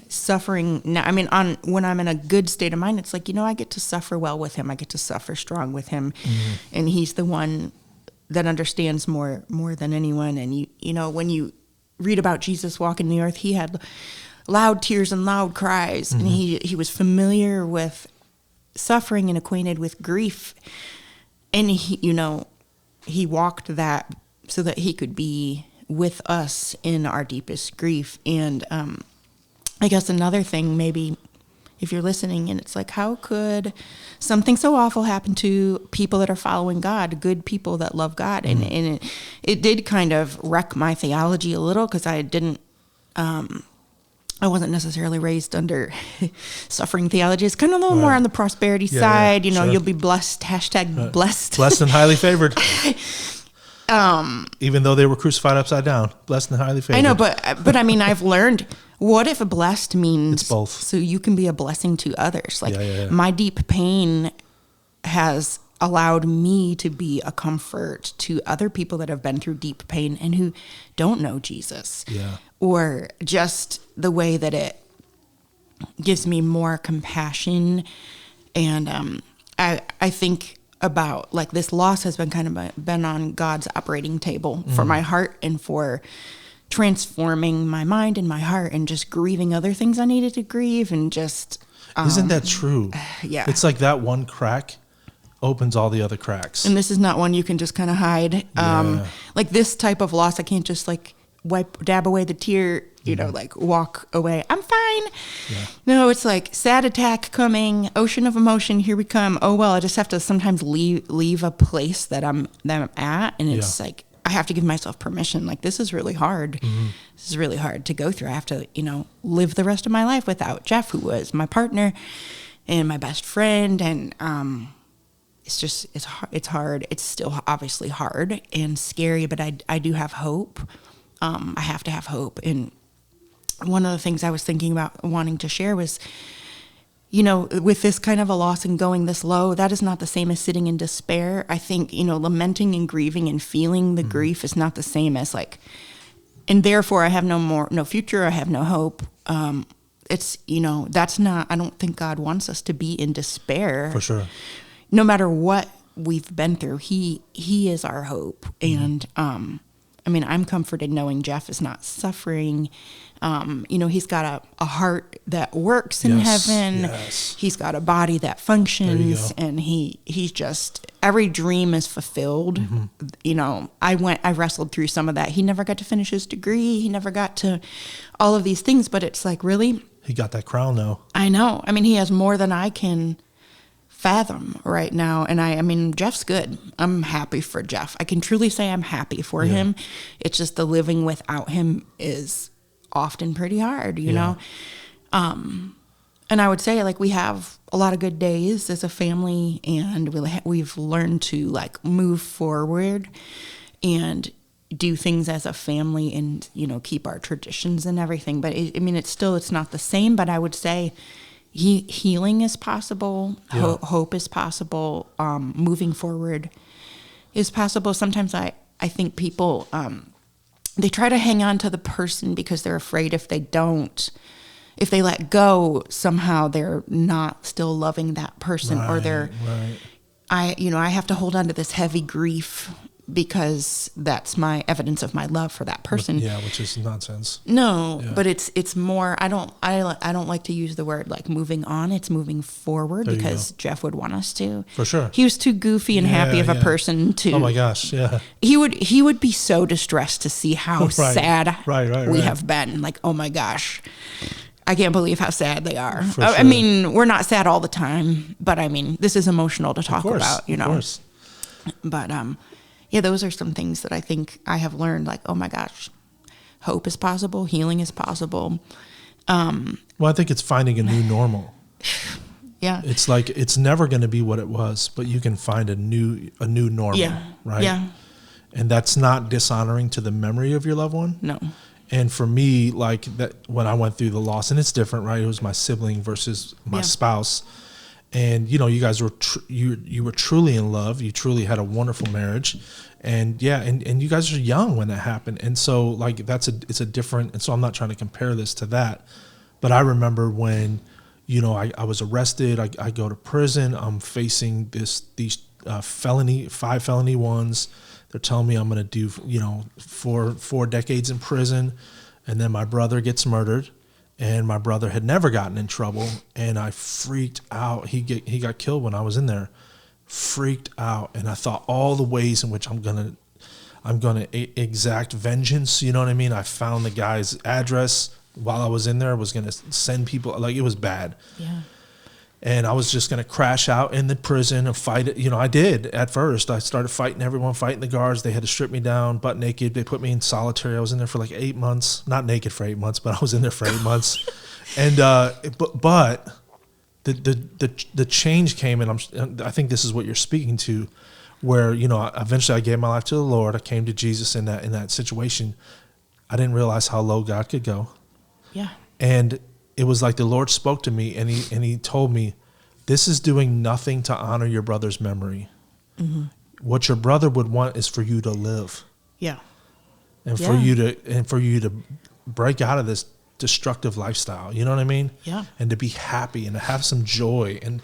suffering. Now, I mean, when I'm in a good state of mind, it's like, I get to suffer well with him. I get to suffer strong with him. And he's the one that understands more than anyone. And you know, when you read about Jesus walking the earth, he had loud tears and loud cries, and he was familiar with suffering and acquainted with grief, and he walked that so that he could be with us in our deepest grief. And I guess another thing, maybe if you're listening and it's like, how could something so awful happen to people that are following God, good people that love God? And it did kind of wreck my theology a little, because I wasn't necessarily raised under suffering theology. It's kind of a little more on the prosperity side. Sure. You'll be blessed, #blessed. Blessed and highly favored. Even though they were crucified upside down, blessed and highly favored. I know, but I mean, I've learned, what if blessed means it's both, so you can be a blessing to others? Like my deep pain has allowed me to be a comfort to other people that have been through deep pain and who don't know Jesus. Yeah. Or just the way that it gives me more compassion. And I think about, like, this loss has been kind of been on God's operating table for my heart, and for transforming my mind and my heart, and just grieving other things I needed to grieve, and just isn't that true? Yeah, it's like that one crack opens all the other cracks, and this is not one you can just kind of hide. Like this type of loss, I can't just like dab away the tear, like walk away, I'm fine. No, it's like sad attack coming, ocean of emotion, here we come. Oh well, I just have to sometimes leave a place that I'm at, and it's like I have to give myself permission. Like, this is really hard. This is really hard to go through. I have to, live the rest of my life without Jeff, who was my partner and my best friend. And it's hard. It's still obviously hard and scary, but I do have hope. I have to have hope. And one of the things I was thinking about wanting to share was, with this kind of a loss and going this low, that is not the same as sitting in despair. I think, lamenting and grieving and feeling the grief is not the same as like, and therefore I have no future. I have no hope. It's, that's not, I don't think God wants us to be in despair. For sure. No matter what we've been through, he is our hope. And, I'm comforted knowing Jeff is not suffering. He's got a heart that works in heaven. Yes. He's got a body that functions, and he's just, every dream is fulfilled. I wrestled through some of that. He never got to finish his degree. He never got to all of these things, but it's like, really? He got that crown though. I know. He has more than I can fathom right now. And Jeff's good. I'm happy for Jeff. I can truly say I'm happy for him. It's just the living without him is often pretty hard, you know? And I would say, like, we have a lot of good days as a family, and we've learned to, like, move forward and do things as a family and, keep our traditions and everything. But it's not the same, but I would say healing is possible. Hope is possible. Moving forward is possible. Sometimes I think people, they try to hang on to the person because they're afraid if they let go, somehow they're not still loving that person, or they're, I have to hold on to this heavy grief because that's my evidence of my love for that person. Which is nonsense. No, but it's more, I don't like to use the word like moving on. It's moving forward, because Jeff would want us to. For sure. He was too goofy and happy of a person to. Oh my gosh, yeah. He would be so distressed to see how sad we have been. Like, oh my gosh, I can't believe how sad they are. For sure. We're not sad all the time, but this is emotional to talk about, Of course. But those are some things that I think I have learned, like, oh my gosh, hope is possible, healing is possible. Well, I think it's finding a new normal. Yeah. It's like, it's never going to be what it was, but you can find a new normal, right? Yeah. And that's not dishonoring to the memory of your loved one. No. And for me, like, that, when I went through the loss, and it's different, right? It was my sibling versus my spouse. And, you guys were, you were truly in love. You truly had a wonderful marriage. And and you guys are young when that happened. And so, like, it's a different, and so I'm not trying to compare this to that. But I remember when, I was arrested, I go to prison, I'm facing these 5 felony ones. They're telling me I'm going to do, four decades in prison. And then my brother gets murdered. And my brother had never gotten in trouble. And I freaked out. He got killed when I was in there. Freaked out. And I thought all the ways in which I'm going to exact vengeance. You know what I mean? I found the guy's address while I was in there. I was going to send people. Like, it was bad. Yeah. And I was just going to crash out in the prison and fight it. I did at first. I started fighting everyone, fighting the guards. They had to strip me down, butt naked. They put me in solitary. I was in there for like 8 months. Not naked for 8 months, but I was in there for 8 months. And but the change came, and I think this is what you're speaking to, where eventually I gave my life to the Lord. I came to Jesus in that situation. I didn't realize how low God could go. Yeah. And it was like the Lord spoke to me, and he told me, this is doing nothing to honor your brother's memory. Mm-hmm. What your brother would want is for you to live. Yeah. And for you to break out of this destructive lifestyle. You know what I mean? Yeah. And to be happy and to have some joy and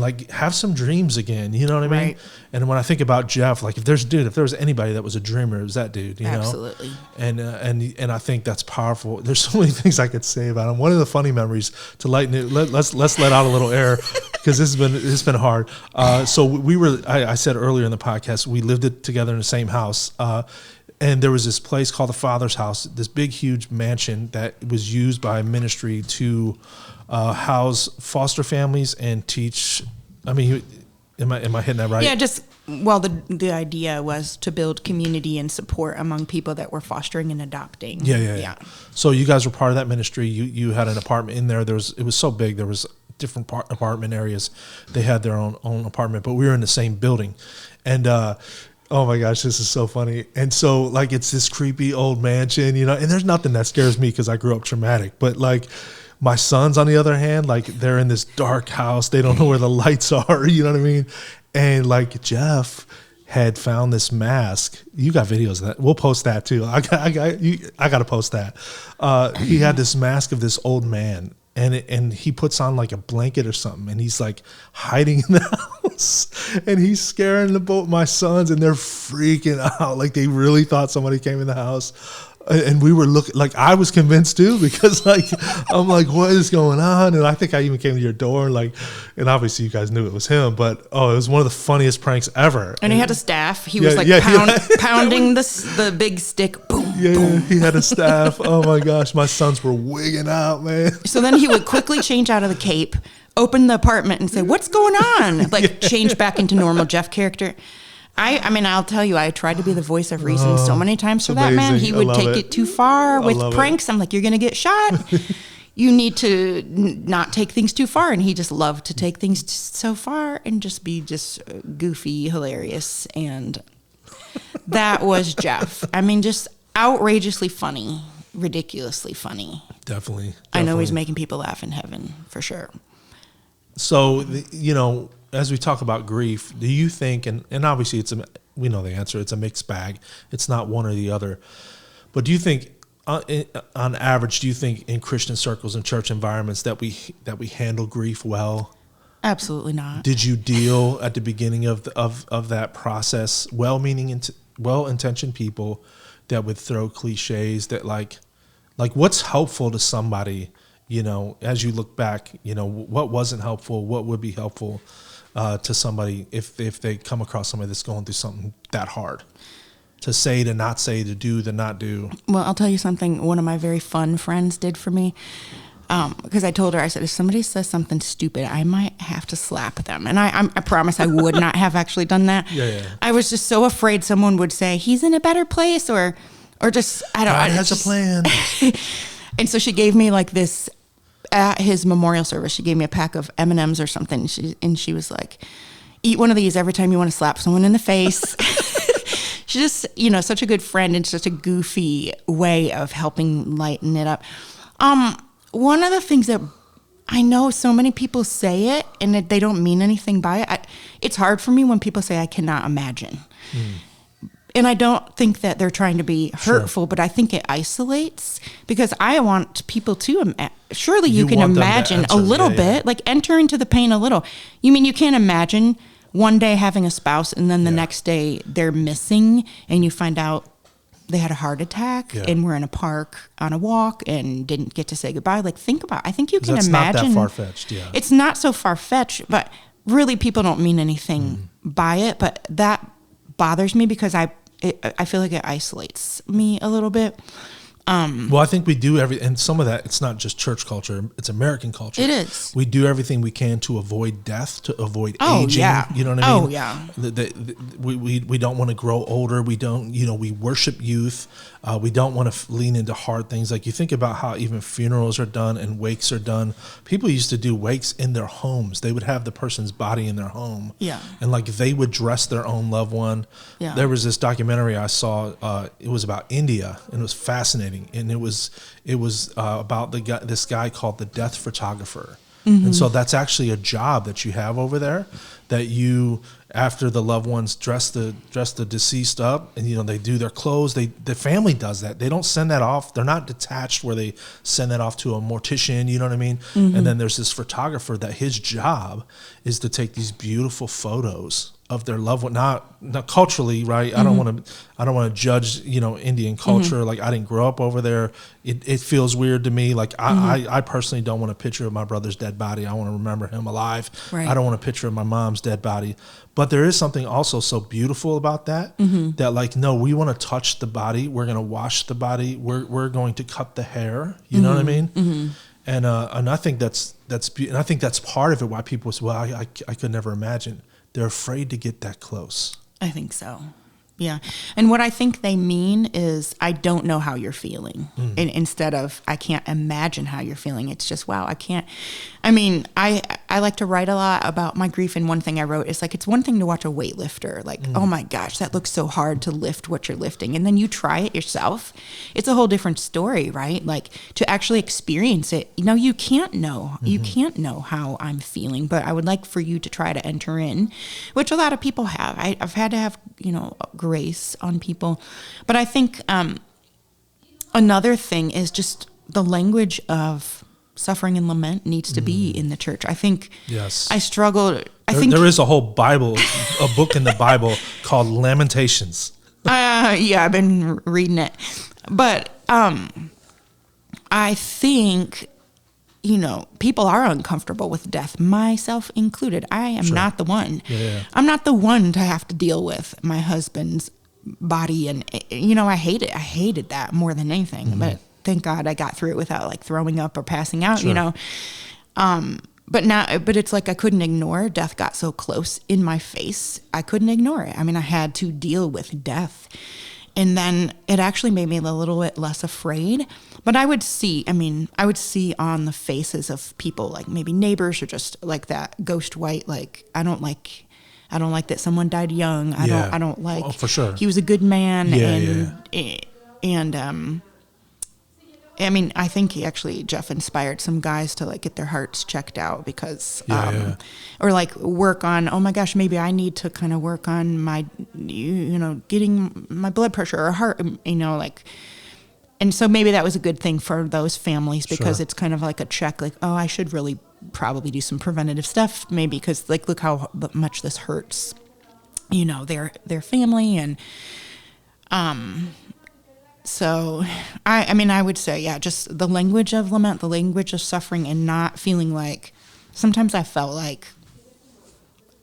like have some dreams again. You know what I mean? Right. And when I think about Jeff, like if there was anybody that was a dreamer, it was that dude. Absolutely. And I think that's powerful. There's so many things I could say about him. One of the funny memories to lighten it. Let's let out a little air because it's been hard. So we were. I said earlier in the podcast we lived together in the same house. And there was this place called the Father's House, this big, huge mansion that was used by ministry to house foster families and teach. I mean, am I hitting that right? Yeah, the idea was to build community and support among people that were fostering and adopting. Yeah. So you guys were part of that ministry. You had an apartment in there. It was so big. There was different apartment areas. They had their own apartment, but we were in the same building, and. Oh my gosh, this is so funny. And so like it's this creepy old mansion, and there's nothing that scares me because I grew up traumatic. But like my sons, on the other hand, like they're in this dark house. They don't know where the lights are, you know what I mean? And like Jeff had found this mask. You got videos of that. We'll post that too. I got to post that. He had this mask of this old man. And he puts on like a blanket or something, and he's like hiding in the house, and he's scaring my sons, and they're freaking out, like they really thought somebody came in the house. And we were looking, like I was convinced too, because like I'm like, what is going on? And I think I even came to your door, and obviously you guys knew it was him, but it was one of the funniest pranks ever. And he had a staff. He was pounding the big stick. Boom. Yeah, he had a staff. Oh my gosh, my sons were wigging out, man. So then he would quickly change out of the cape, open the apartment, and say, "What's going on?" Change back into normal Jeff character. I mean, I'll tell you, I tried to be the voice of reason so many times for that man. He would take it too far with pranks. I'm like, you're going to get shot. You need to not take things too far. And he just loved to take things so far and just be just goofy, hilarious. And that was Jeff. I mean, just outrageously funny, ridiculously funny. Definitely. I know he's making people laugh in heaven for sure. So, as we talk about grief, do you think, and obviously we know the answer, it's a mixed bag. It's not one or the other. But do you think, on average, do you think in Christian circles and church environments that we handle grief well? Absolutely not. Did you deal at the beginning of that process, well-intentioned people that would throw cliches that like what's helpful to somebody, as you look back, what wasn't helpful, what would be helpful to somebody if they come across somebody that's going through something that hard? To say, to not say, to do, to not do. Well, I'll tell you something one of my very fun friends did for me. Because I told her, I said, if somebody says something stupid, I might have to slap them. And I promise I would not have actually done that. Yeah. I was just so afraid someone would say, he's in a better place, or just, I don't know. God has a plan. And so she gave me like this, at his memorial service, she gave me a pack of M&Ms or something. And she was like, eat one of these every time you want to slap someone in the face. She's just, such a good friend and such a goofy way of helping lighten it up. One of the things that I know so many people say it and they don't mean anything by it. It's hard for me when people say I cannot imagine. And I don't think that they're trying to be hurtful, but I think it isolates, because I want people to surely you can imagine a little bit, like enter into the pain a little. You mean you can't imagine one day having a spouse and then the next day they're missing and you find out they had a heart attack and were in a park on a walk and didn't get to say goodbye. Like, think about, I think you can imagine. It's not that far-fetched, It's not so far-fetched, but really people don't mean anything by it. But that bothers me because I feel like it isolates me a little bit. Well, I think we do and some of that, it's not just church culture, it's American culture. It is. We do everything we can to avoid death, to avoid aging. Yeah. You know what I mean? Oh, yeah. We don't want to grow older. We don't, we worship youth. We don't want to lean into hard things. Like, you think about how even funerals are done and wakes are done. People used to do wakes in their homes. They would have the person's body in their home. Yeah. And like they would dress their own loved one. Yeah. There was this documentary I saw, it was about India, and it was fascinating. And it was about this guy called the death photographer. And so that's actually a job that you have over there, that you, after the loved ones dress the deceased up, and they do their clothes, the family does that. They don't send that off. They're not detached where they send that off to a mortician, you know what I mean? And then there's this photographer that his job is to take these beautiful photos of their loved one, not culturally, right? I don't want to judge, Indian culture. Like, I didn't grow up over there. It feels weird to me. Like, I personally don't want a picture of my brother's dead body. I want to remember him alive. Right. I don't want a picture of my mom's dead body. But there is something also so beautiful about that, that like, no, we want to touch the body. We're going to wash the body. We're going to cut the hair. You know what I mean? And I think that's and I think that's part of it. Why people say, well, I could never imagine. They're afraid to get that close. I think so. Yeah. And what I think they mean is, I don't know how you're feeling. And instead of, I can't imagine how you're feeling. It's just, wow, I like to write a lot about my grief. And one thing I wrote is like, it's one thing to watch a weightlifter. Like, oh my gosh, that looks so hard to lift what you're lifting. And then you try it yourself. It's a whole different story, right? Like, to actually experience it, you can't know. You can't know how I'm feeling. But I would like for you to try to enter in, which a lot of people have. I've had to have, grace on people. But I think another thing is just the language of suffering and lament needs to be in the church. I think I struggled. There is a whole Bible, a book in the Bible called Lamentations. I've been reading it. But I think, people are uncomfortable with death, myself included. I am not the one. I'm not the one to have to deal with my husband's body. And, I hate it. I hated that more than anything. But thank God I got through it without like throwing up or passing out, But it's like I couldn't ignore. Death got so close in my face. I couldn't ignore it. I had to deal with death. And then it actually made me a little bit less afraid. But I would see on the faces of people, like maybe neighbors, or just like that ghost white, like, I don't like that someone died young. I don't like, oh, for sure. He was a good man. I think Jeff inspired some guys to like get their hearts checked out because, or like work on, oh my gosh, maybe I need to kind of work on my, getting my blood pressure or heart, and so maybe that was a good thing for those families because it's kind of like a check, like, oh, I should really probably do some preventative stuff, maybe because like, look how much this hurts, their family. And, so I would say, just the language of lament, the language of suffering, and not feeling like, sometimes I felt like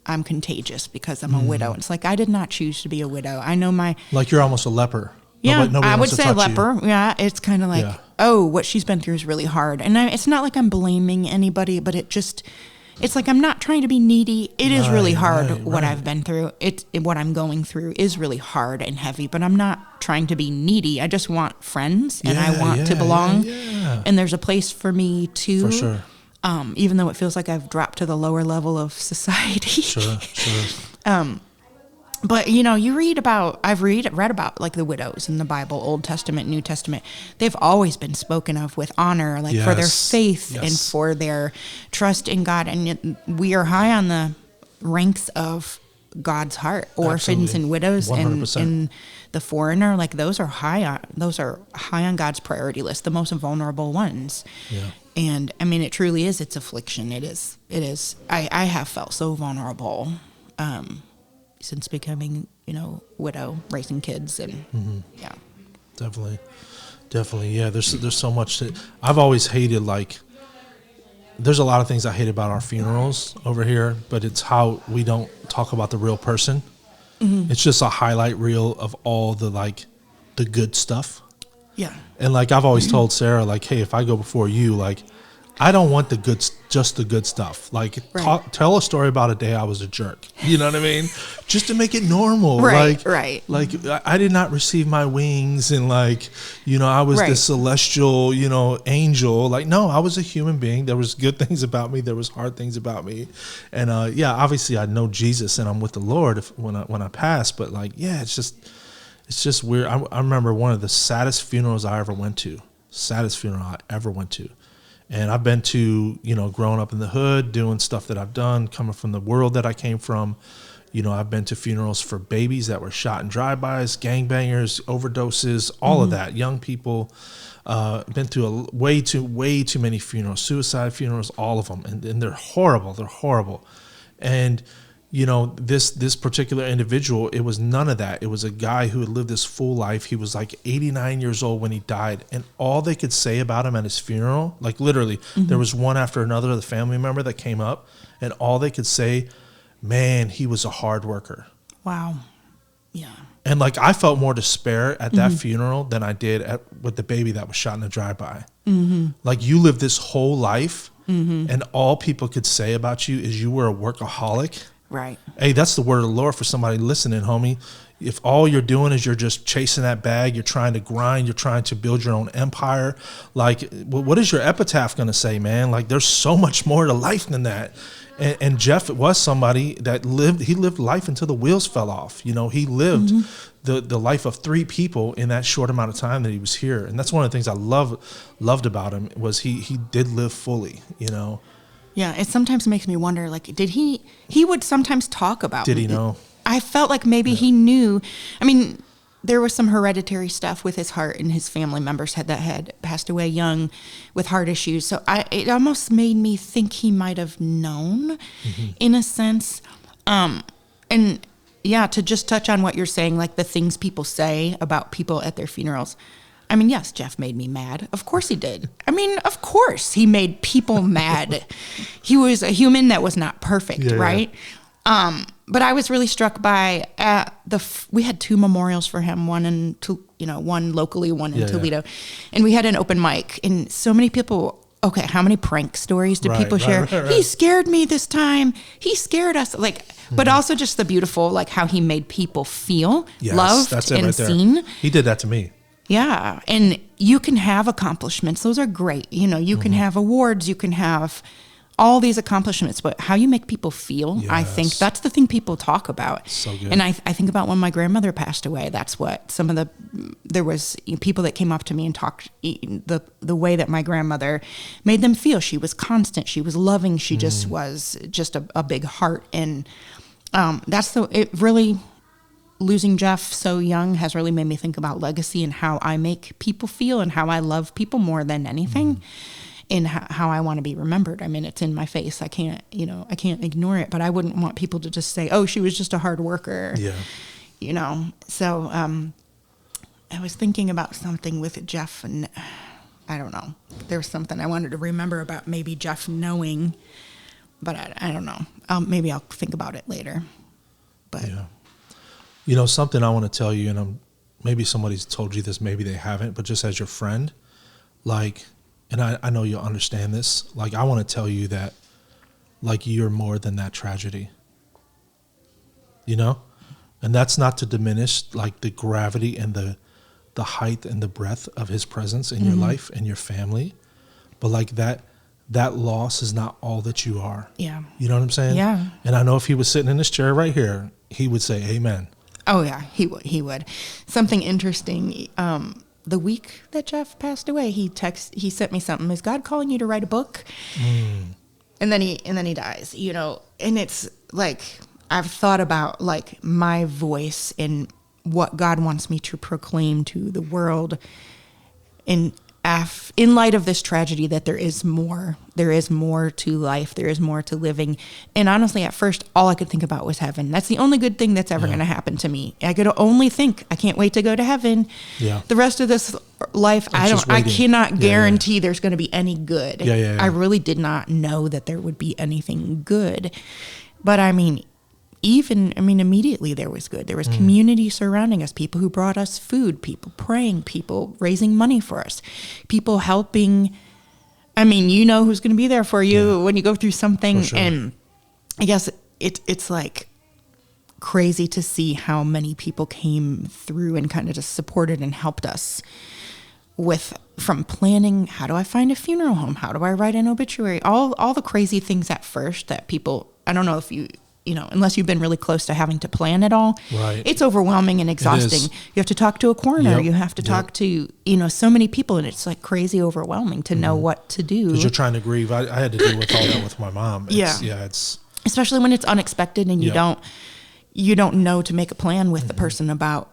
I'm contagious because I'm a widow. It's like, I did not choose to be a widow. I know like you're almost a leper. Yeah, nobody I would say a leper. You. Yeah, it's kind of like, oh, what she's been through is really hard. And it's not like I'm blaming anybody, but it's like I'm not trying to be needy. It is really hard what I've been through. What I'm going through is really hard and heavy, but I'm not trying to be needy. I just want friends and I want to belong. And there's a place for me too. For sure. Even though it feels like I've dropped to the lower level of society. Sure. But I've read about like the widows in the Bible, Old Testament, New Testament. They've always been spoken of with honor, like for their faith and for their trust in God. And we are high on the ranks of God's heart. Orphans and widows 100%. and the foreigner, like those are high on God's priority list, the most vulnerable ones. Yeah. And it truly is, it's affliction. It is. I have felt so vulnerable since becoming, widow, raising kids, and yeah. Definitely. Yeah. There's so much I've always hated, like, there's a lot of things I hate about our funerals over here, but it's how we don't talk about the real person. It's just a highlight reel of all the, like, the good stuff. Yeah. And, like, I've always told Sarah, like, hey, if I go before you, like, I don't want just the good stuff. Like, tell a story about a day I was a jerk. You know what I mean? Just to make it normal. Right. Like, I did not receive my wings, and, like, I was this celestial, angel. Like, no, I was a human being. There was good things about me. There was hard things about me. And, obviously I know Jesus and I'm with the Lord when I pass. But, like, yeah, it's just weird. I remember one of the saddest funerals I ever went to. And I've been to, growing up in the hood, doing stuff that I've done, coming from the world that I came from. I've been to funerals for babies that were shot in drive-bys, gangbangers, overdoses, all of that. Young people. Been through way too many funerals, suicide funerals, all of them. And they're horrible. And this particular individual, it was none of that. It was a guy who had lived this full life. He was like 89 years old when he died. And all they could say about him at his funeral, like, literally, there was one after another of the family member that came up, and all they could say, man, he was a hard worker. Wow. Yeah. And, like, I felt more despair at that funeral than I did with the baby that was shot in a drive-by. Like, you lived this whole life, and all people could say about you is you were a workaholic. Right. Hey, that's the word of the Lord for somebody listening, homie. If all you're doing is you're just chasing that bag, you're trying to grind, you're trying to build your own empire, like, what is your epitaph going to say, man? Like, there's so much more to life than that. And Jeff was somebody that lived life until the wheels fell off. He lived the life of 3 people in that short amount of time that he was here. And that's one of the things I loved about him, was he did live fully, Yeah, it sometimes makes me wonder, like, did he would sometimes talk about. Did he know? I felt like maybe he knew. I mean, there was some hereditary stuff with his heart, and his family members had passed away young with heart issues. So it almost made me think he might have known in a sense. And yeah, to just touch on what you're saying, like the things people say about people at their funerals. I mean, yes, Jeff made me mad. Of course he did. I mean, of course he made people mad. He was a human that was not perfect, right? Yeah. But I was really struck by we had 2 memorials for him, one locally, one in Toledo, and we had an open mic, and so many people. Okay, how many prank stories did people share? Right. He scared me this time. He scared us, like, but also just the beautiful, like, how he made people feel loved and seen. He did that to me. Yeah, and you can have accomplishments; those are great. You can have awards, you can have all these accomplishments, but how you make people feel, I think that's the thing people talk about. So good. And I think about when my grandmother passed away. That's what there was people that came up to me and talked the way that my grandmother made them feel. She was constant. She was loving. She just was just a big heart. And it really. Losing Jeff so young has really made me think about legacy and how I make people feel and how I love people more than anything, and how I want to be remembered. I mean, it's in my face. I can't ignore it, but I wouldn't want people to just say, oh, she was just a hard worker. Yeah. So I was thinking about something with Jeff, and I don't know. There was something I wanted to remember about maybe Jeff knowing, but I don't know. Maybe I'll think about it later. But yeah. Something I want to tell you, and maybe somebody's told you this, maybe they haven't, but just as your friend, like, and I know you'll understand this, like, I want to tell you that, like, you're more than that tragedy, and that's not to diminish, like, the gravity and the height and the breadth of his presence in your life and your family, but, like, that loss is not all that you are. Yeah. You know what I'm saying? Yeah. And I know if he was sitting in this chair right here, he would say amen. Oh, yeah, he would. Something interesting, the week that Jeff passed away, he sent me something. Is God calling you to write a book? And then he dies, and it's like, I've thought about, like, my voice and what God wants me to proclaim to the world. And in light of this tragedy, that there is more to life, there is more to living. And honestly, at first, all I could think about was heaven. That's the only good thing that's ever going to happen to me. I could only think, I can't wait to go to heaven. Yeah. The rest of this life, I cannot guarantee there's going to be any good. Yeah. I really did not know that there would be anything good. But I mean, immediately there was good. There was community surrounding us, people who brought us food, people praying, people raising money for us, people helping. I mean, you know who's going to be there for you when you go through something. Sure. And I guess it's like crazy to see how many people came through and kind of just supported and helped us from planning, how do I find a funeral home? How do I write an obituary? All the crazy things at first that people, I don't know if you know, unless you've been really close to having to plan it all, right. It's overwhelming and exhausting. You have to talk to a coroner. You have to talk to, so many people, and it's like crazy overwhelming to know what to do. Because you're trying to grieve. I had to deal with all that with my mom. It's especially when it's unexpected and you don't know to make a plan with the person about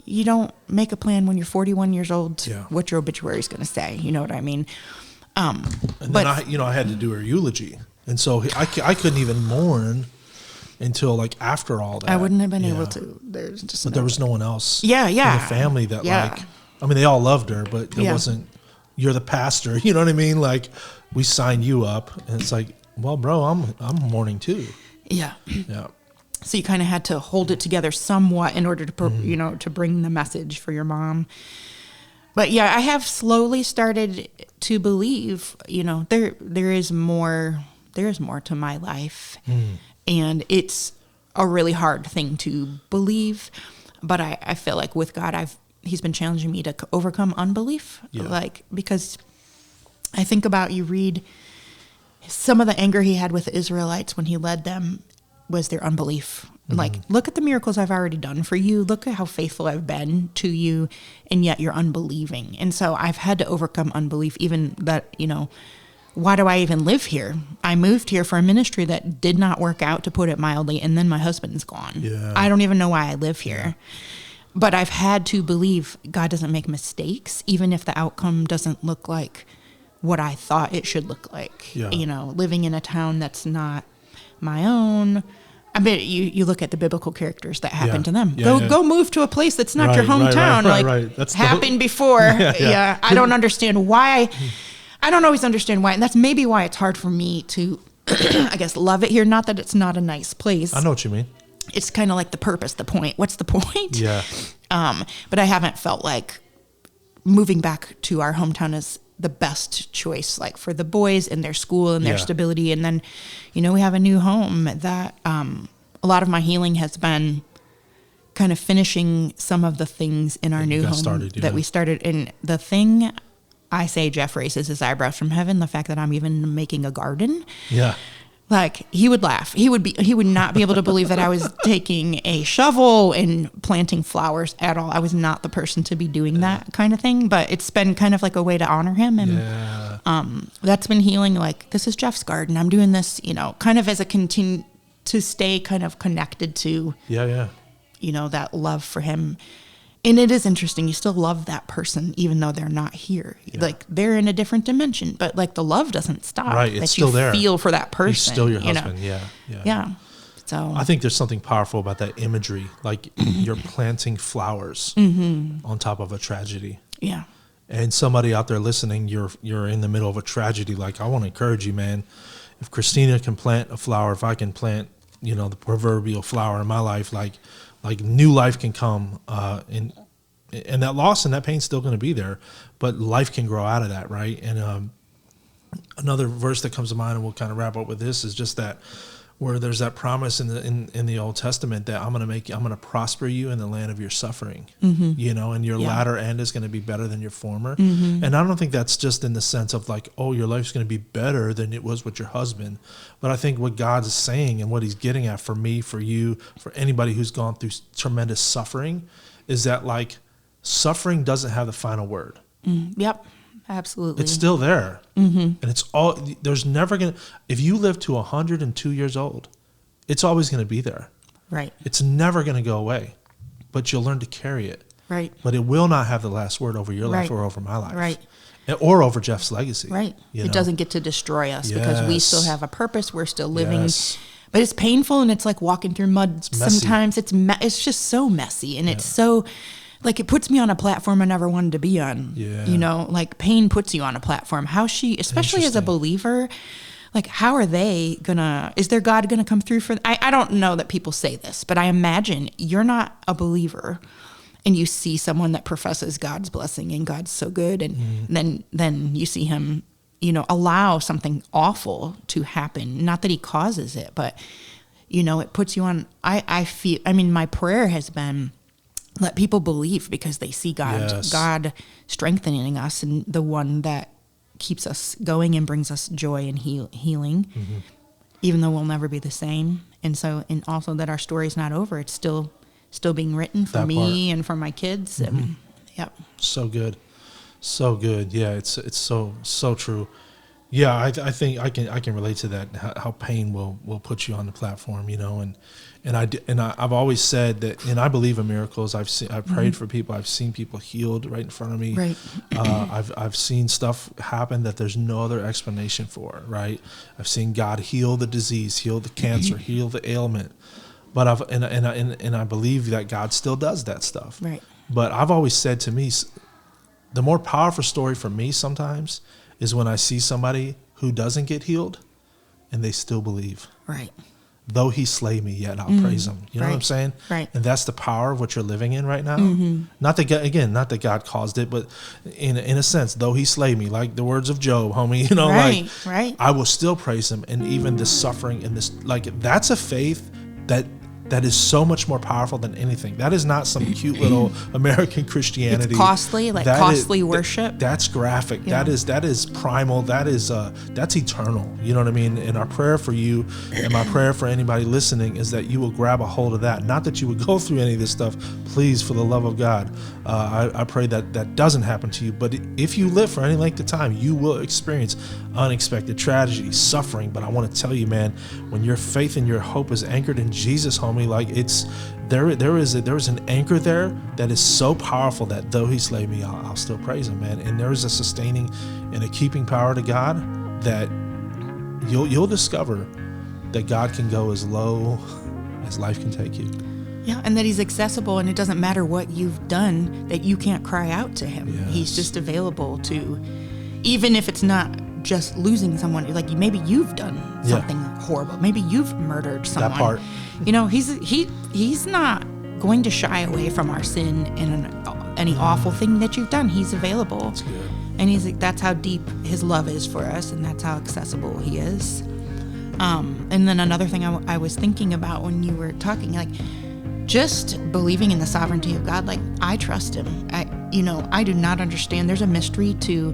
you don't make a plan when you're 41 years old, what your obituary is going to say. You know what I mean? Then I had to do her eulogy. And so I couldn't even mourn until like after all that. I wouldn't have been able to. There was no one else in the family that they all loved her, but it wasn't, you're the pastor, you know what I mean? Like, we signed you up, and it's like, well, bro, I'm mourning too. Yeah. Yeah. So you kind of had to hold it together somewhat in order to, to bring the message for your mom. But yeah, I have slowly started to believe, there is more to my life. And it's a really hard thing to believe. But I feel like with God, he's been challenging me to overcome unbelief. Because I think about, you read some of the anger he had with the Israelites when he led them was their unbelief. Like, look at the miracles I've already done for you. Look at how faithful I've been to you, and yet you're unbelieving. And so I've had to overcome unbelief, even that, why do I even live here? I moved here for a ministry that did not work out, to put it mildly, and then my husband's gone. Yeah. I don't even know why I live here. But I've had to believe God doesn't make mistakes, even if the outcome doesn't look like what I thought it should look like. Yeah. Living in a town that's not my own. I bet you look at the biblical characters that happened to them. Go move to a place that's not your hometown. Right. That's happened before. I don't understand why. I don't always understand why. And that's maybe why it's hard for me to, I guess, love it here. Not that it's not a nice place. I know what you mean. It's kind of like the purpose, the point. What's the point? Yeah. But I haven't felt like moving back to our hometown is the best choice, like for the boys and their school and their stability. And then, we have a new home that a lot of my healing has been kind of finishing some of the things in our new home that we started. And the thing I say, Jeff raises his eyebrows from heaven, the fact that I'm even making a garden. Yeah. Like, he would laugh. He would not be able to believe that I was taking a shovel and planting flowers at all. I was not the person to be doing that kind of thing, but it's been kind of like a way to honor him. And that's been healing. Like, this is Jeff's garden. I'm doing this, kind of as a continue to stay kind of connected to, that love for him. And it is interesting. You still love that person, even though they're not here. Yeah. Like, they're in a different dimension, but like the love doesn't stop. Right. It's still there. Feel for that person. He's still your husband. Yeah. So I think there's something powerful about that imagery. Like, you're planting flowers on top of a tragedy. Yeah. And somebody out there listening, you're in the middle of a tragedy. Like, I want to encourage you, man. If Kristina can plant a flower, if I can plant, the proverbial flower in my life, like new life can come, and that loss and that pain's still going to be there, but life can grow out of that, right? And another verse that comes to mind, and we'll kind of wrap up with this, is just that where there's that promise in the Old Testament that I'm going to prosper you in the land of your suffering, and your latter end is going to be better than your former. And I don't think that's just in the sense of like, oh, your life's going to be better than it was with your husband. But I think what God is saying and what he's getting at for me, for you, for anybody who's gone through tremendous suffering, is that like suffering doesn't have the final word. Yep. Absolutely. It's still there. And it's there's never going to, if you live to 102 years old, it's always going to be there. Right. It's never going to go away, but you'll learn to carry it. Right. But it will not have the last word over your life Right. or over my life. Right. Or over Jeff's legacy. Right. You It know? doesn't get to destroy us because we still have a purpose. We're still living. Yes. But it's painful, and it's like walking through mud. messy. Sometimes it's just so messy, and it's so, like, it puts me on a platform I never wanted to be on. Yeah. You know, like pain puts you on a platform. Especially as a Interesting. believer, like, how are they is their God gonna come through for, I don't know that people say this, but I imagine you're not a believer and you see someone that professes God's blessing and God's so good, and then you see him, you know, allow something awful to happen. Not that he causes it, but, you know, it puts you on, my prayer has been, let people believe because they see God strengthening us, and the one that keeps us going and brings us joy and healing, even though we'll never be the same. And also that our story's not over. It's still being written for me and for my kids. And, yep. So good. So good. Yeah, it's so true. Yeah, I think I can relate to that. How pain will put you on the platform, you know, and I've always said that, and I believe in miracles. I've prayed for people. I've seen people healed right in front of me. Right. I've seen stuff happen that there's no other explanation for. Right. I've seen God heal the disease, heal the cancer, heal the ailment. But I believe that God still does that stuff. Right. But I've always said to me, the more powerful story for me sometimes is when I see somebody who doesn't get healed and they still believe. Right. Though he slay me, yet I'll praise him. You know what I'm saying? Right. And that's the power of what you're living in right now. Not that God caused it, but in a sense, though he slay me, like the words of Job, homie, you know, Right. I will still praise him. And even this suffering and this, like, that's a faith that is so much more powerful than anything. That is not some cute little American Christianity. It's costly, costly worship. That's graphic. Yeah. That is primal. That's eternal. You know what I mean? And our prayer for you, and my prayer for anybody listening, is that you will grab a hold of that. Not that you would go through any of this stuff. Please, for the love of God, I pray that doesn't happen to you. But if you live for any length of time, you will experience unexpected tragedy, suffering. But I want to tell you, man, when your faith and your hope is anchored in Jesus, homie, like there is an anchor there that is so powerful that though he slay me, I'll still praise him, man. And there is a sustaining and a keeping power to God that you'll discover that God can go as low as life can take you. Yeah, and that he's accessible, and it doesn't matter what you've done, that you can't cry out to him. Yes. He's just available to, even if it's not just losing someone, like maybe you've done something horrible. Maybe you've murdered someone. That part. You know, he's not going to shy away from our sin and any awful thing that you've done. He's available. That's good. And that's how deep his love is for us, and that's how accessible he is. And then another thing I was thinking about when you were talking, like, just believing in the sovereignty of God. Like, I trust him. I do not understand. There's a mystery to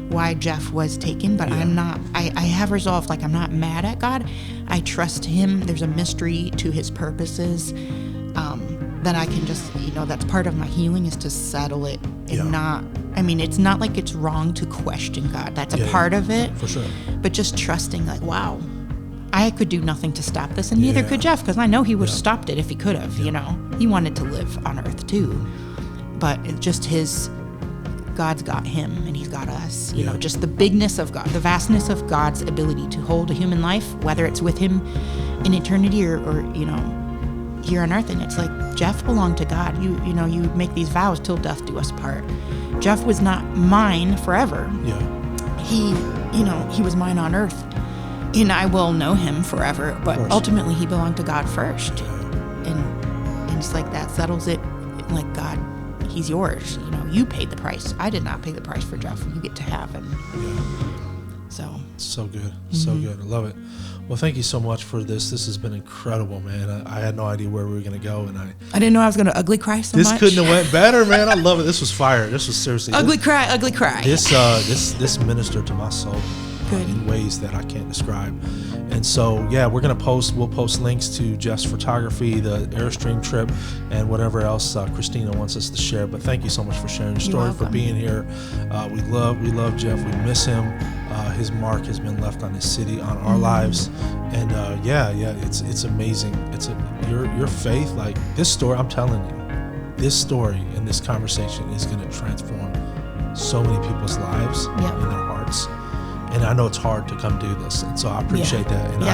why Jeff was taken, but I'm not, I have resolved, like, I'm not mad at God. I trust him. There's a mystery to his purposes, that I can just, that's part of my healing, is to settle it and not, it's not like it's wrong to question God. That's a part of it. For sure. But just trusting, like, wow, I could do nothing to stop this, and neither could Jeff, because I know he would have stopped it if he could have, He wanted to live on earth too. But it's just God's got him and he's got us, just the bigness of God, the vastness of God's ability to hold a human life, whether it's with him in eternity or here on earth. And it's like, Jeff belonged to God. You make these vows till death do us part. Jeff was not mine forever. Yeah. He was mine on earth, and I will know him forever, but ultimately he belonged to God first. And it's like, that settles it. Like, God, he's yours. You paid the price. I did not pay the price for Jeff. You get to have him. Yeah. So good. So good. I love it. Well, thank you so much for this. This has been incredible, man. I had no idea where we were going to go, and I didn't know I was going to ugly cry so much. This couldn't have went better, man. I love it. This was fire. This was seriously ugly cry. This ministered to my soul in ways that I can't describe. And so, we'll post links to Jeff's photography, the Airstream trip, and whatever else Kristina wants us to share. But thank you so much for sharing your story, for being here. We love Jeff. We miss him. His mark has been left on his city, on our lives. And it's amazing. Your faith, like this story, I'm telling you, this story and this conversation is going to transform so many people's lives and their hearts. And I know it's hard to come do this, and so I appreciate that. And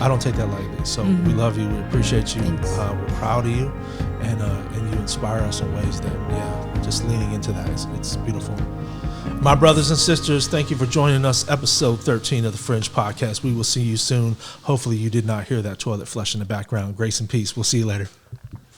I don't take that lightly. So we love you. We appreciate you. We're proud of you, and you inspire us in ways that, just leaning into that. It's beautiful. My brothers and sisters, thank you for joining us. Episode 13 of the Fringe Podcast. We will see you soon. Hopefully you did not hear that toilet flush in the background. Grace and peace. We'll see you later.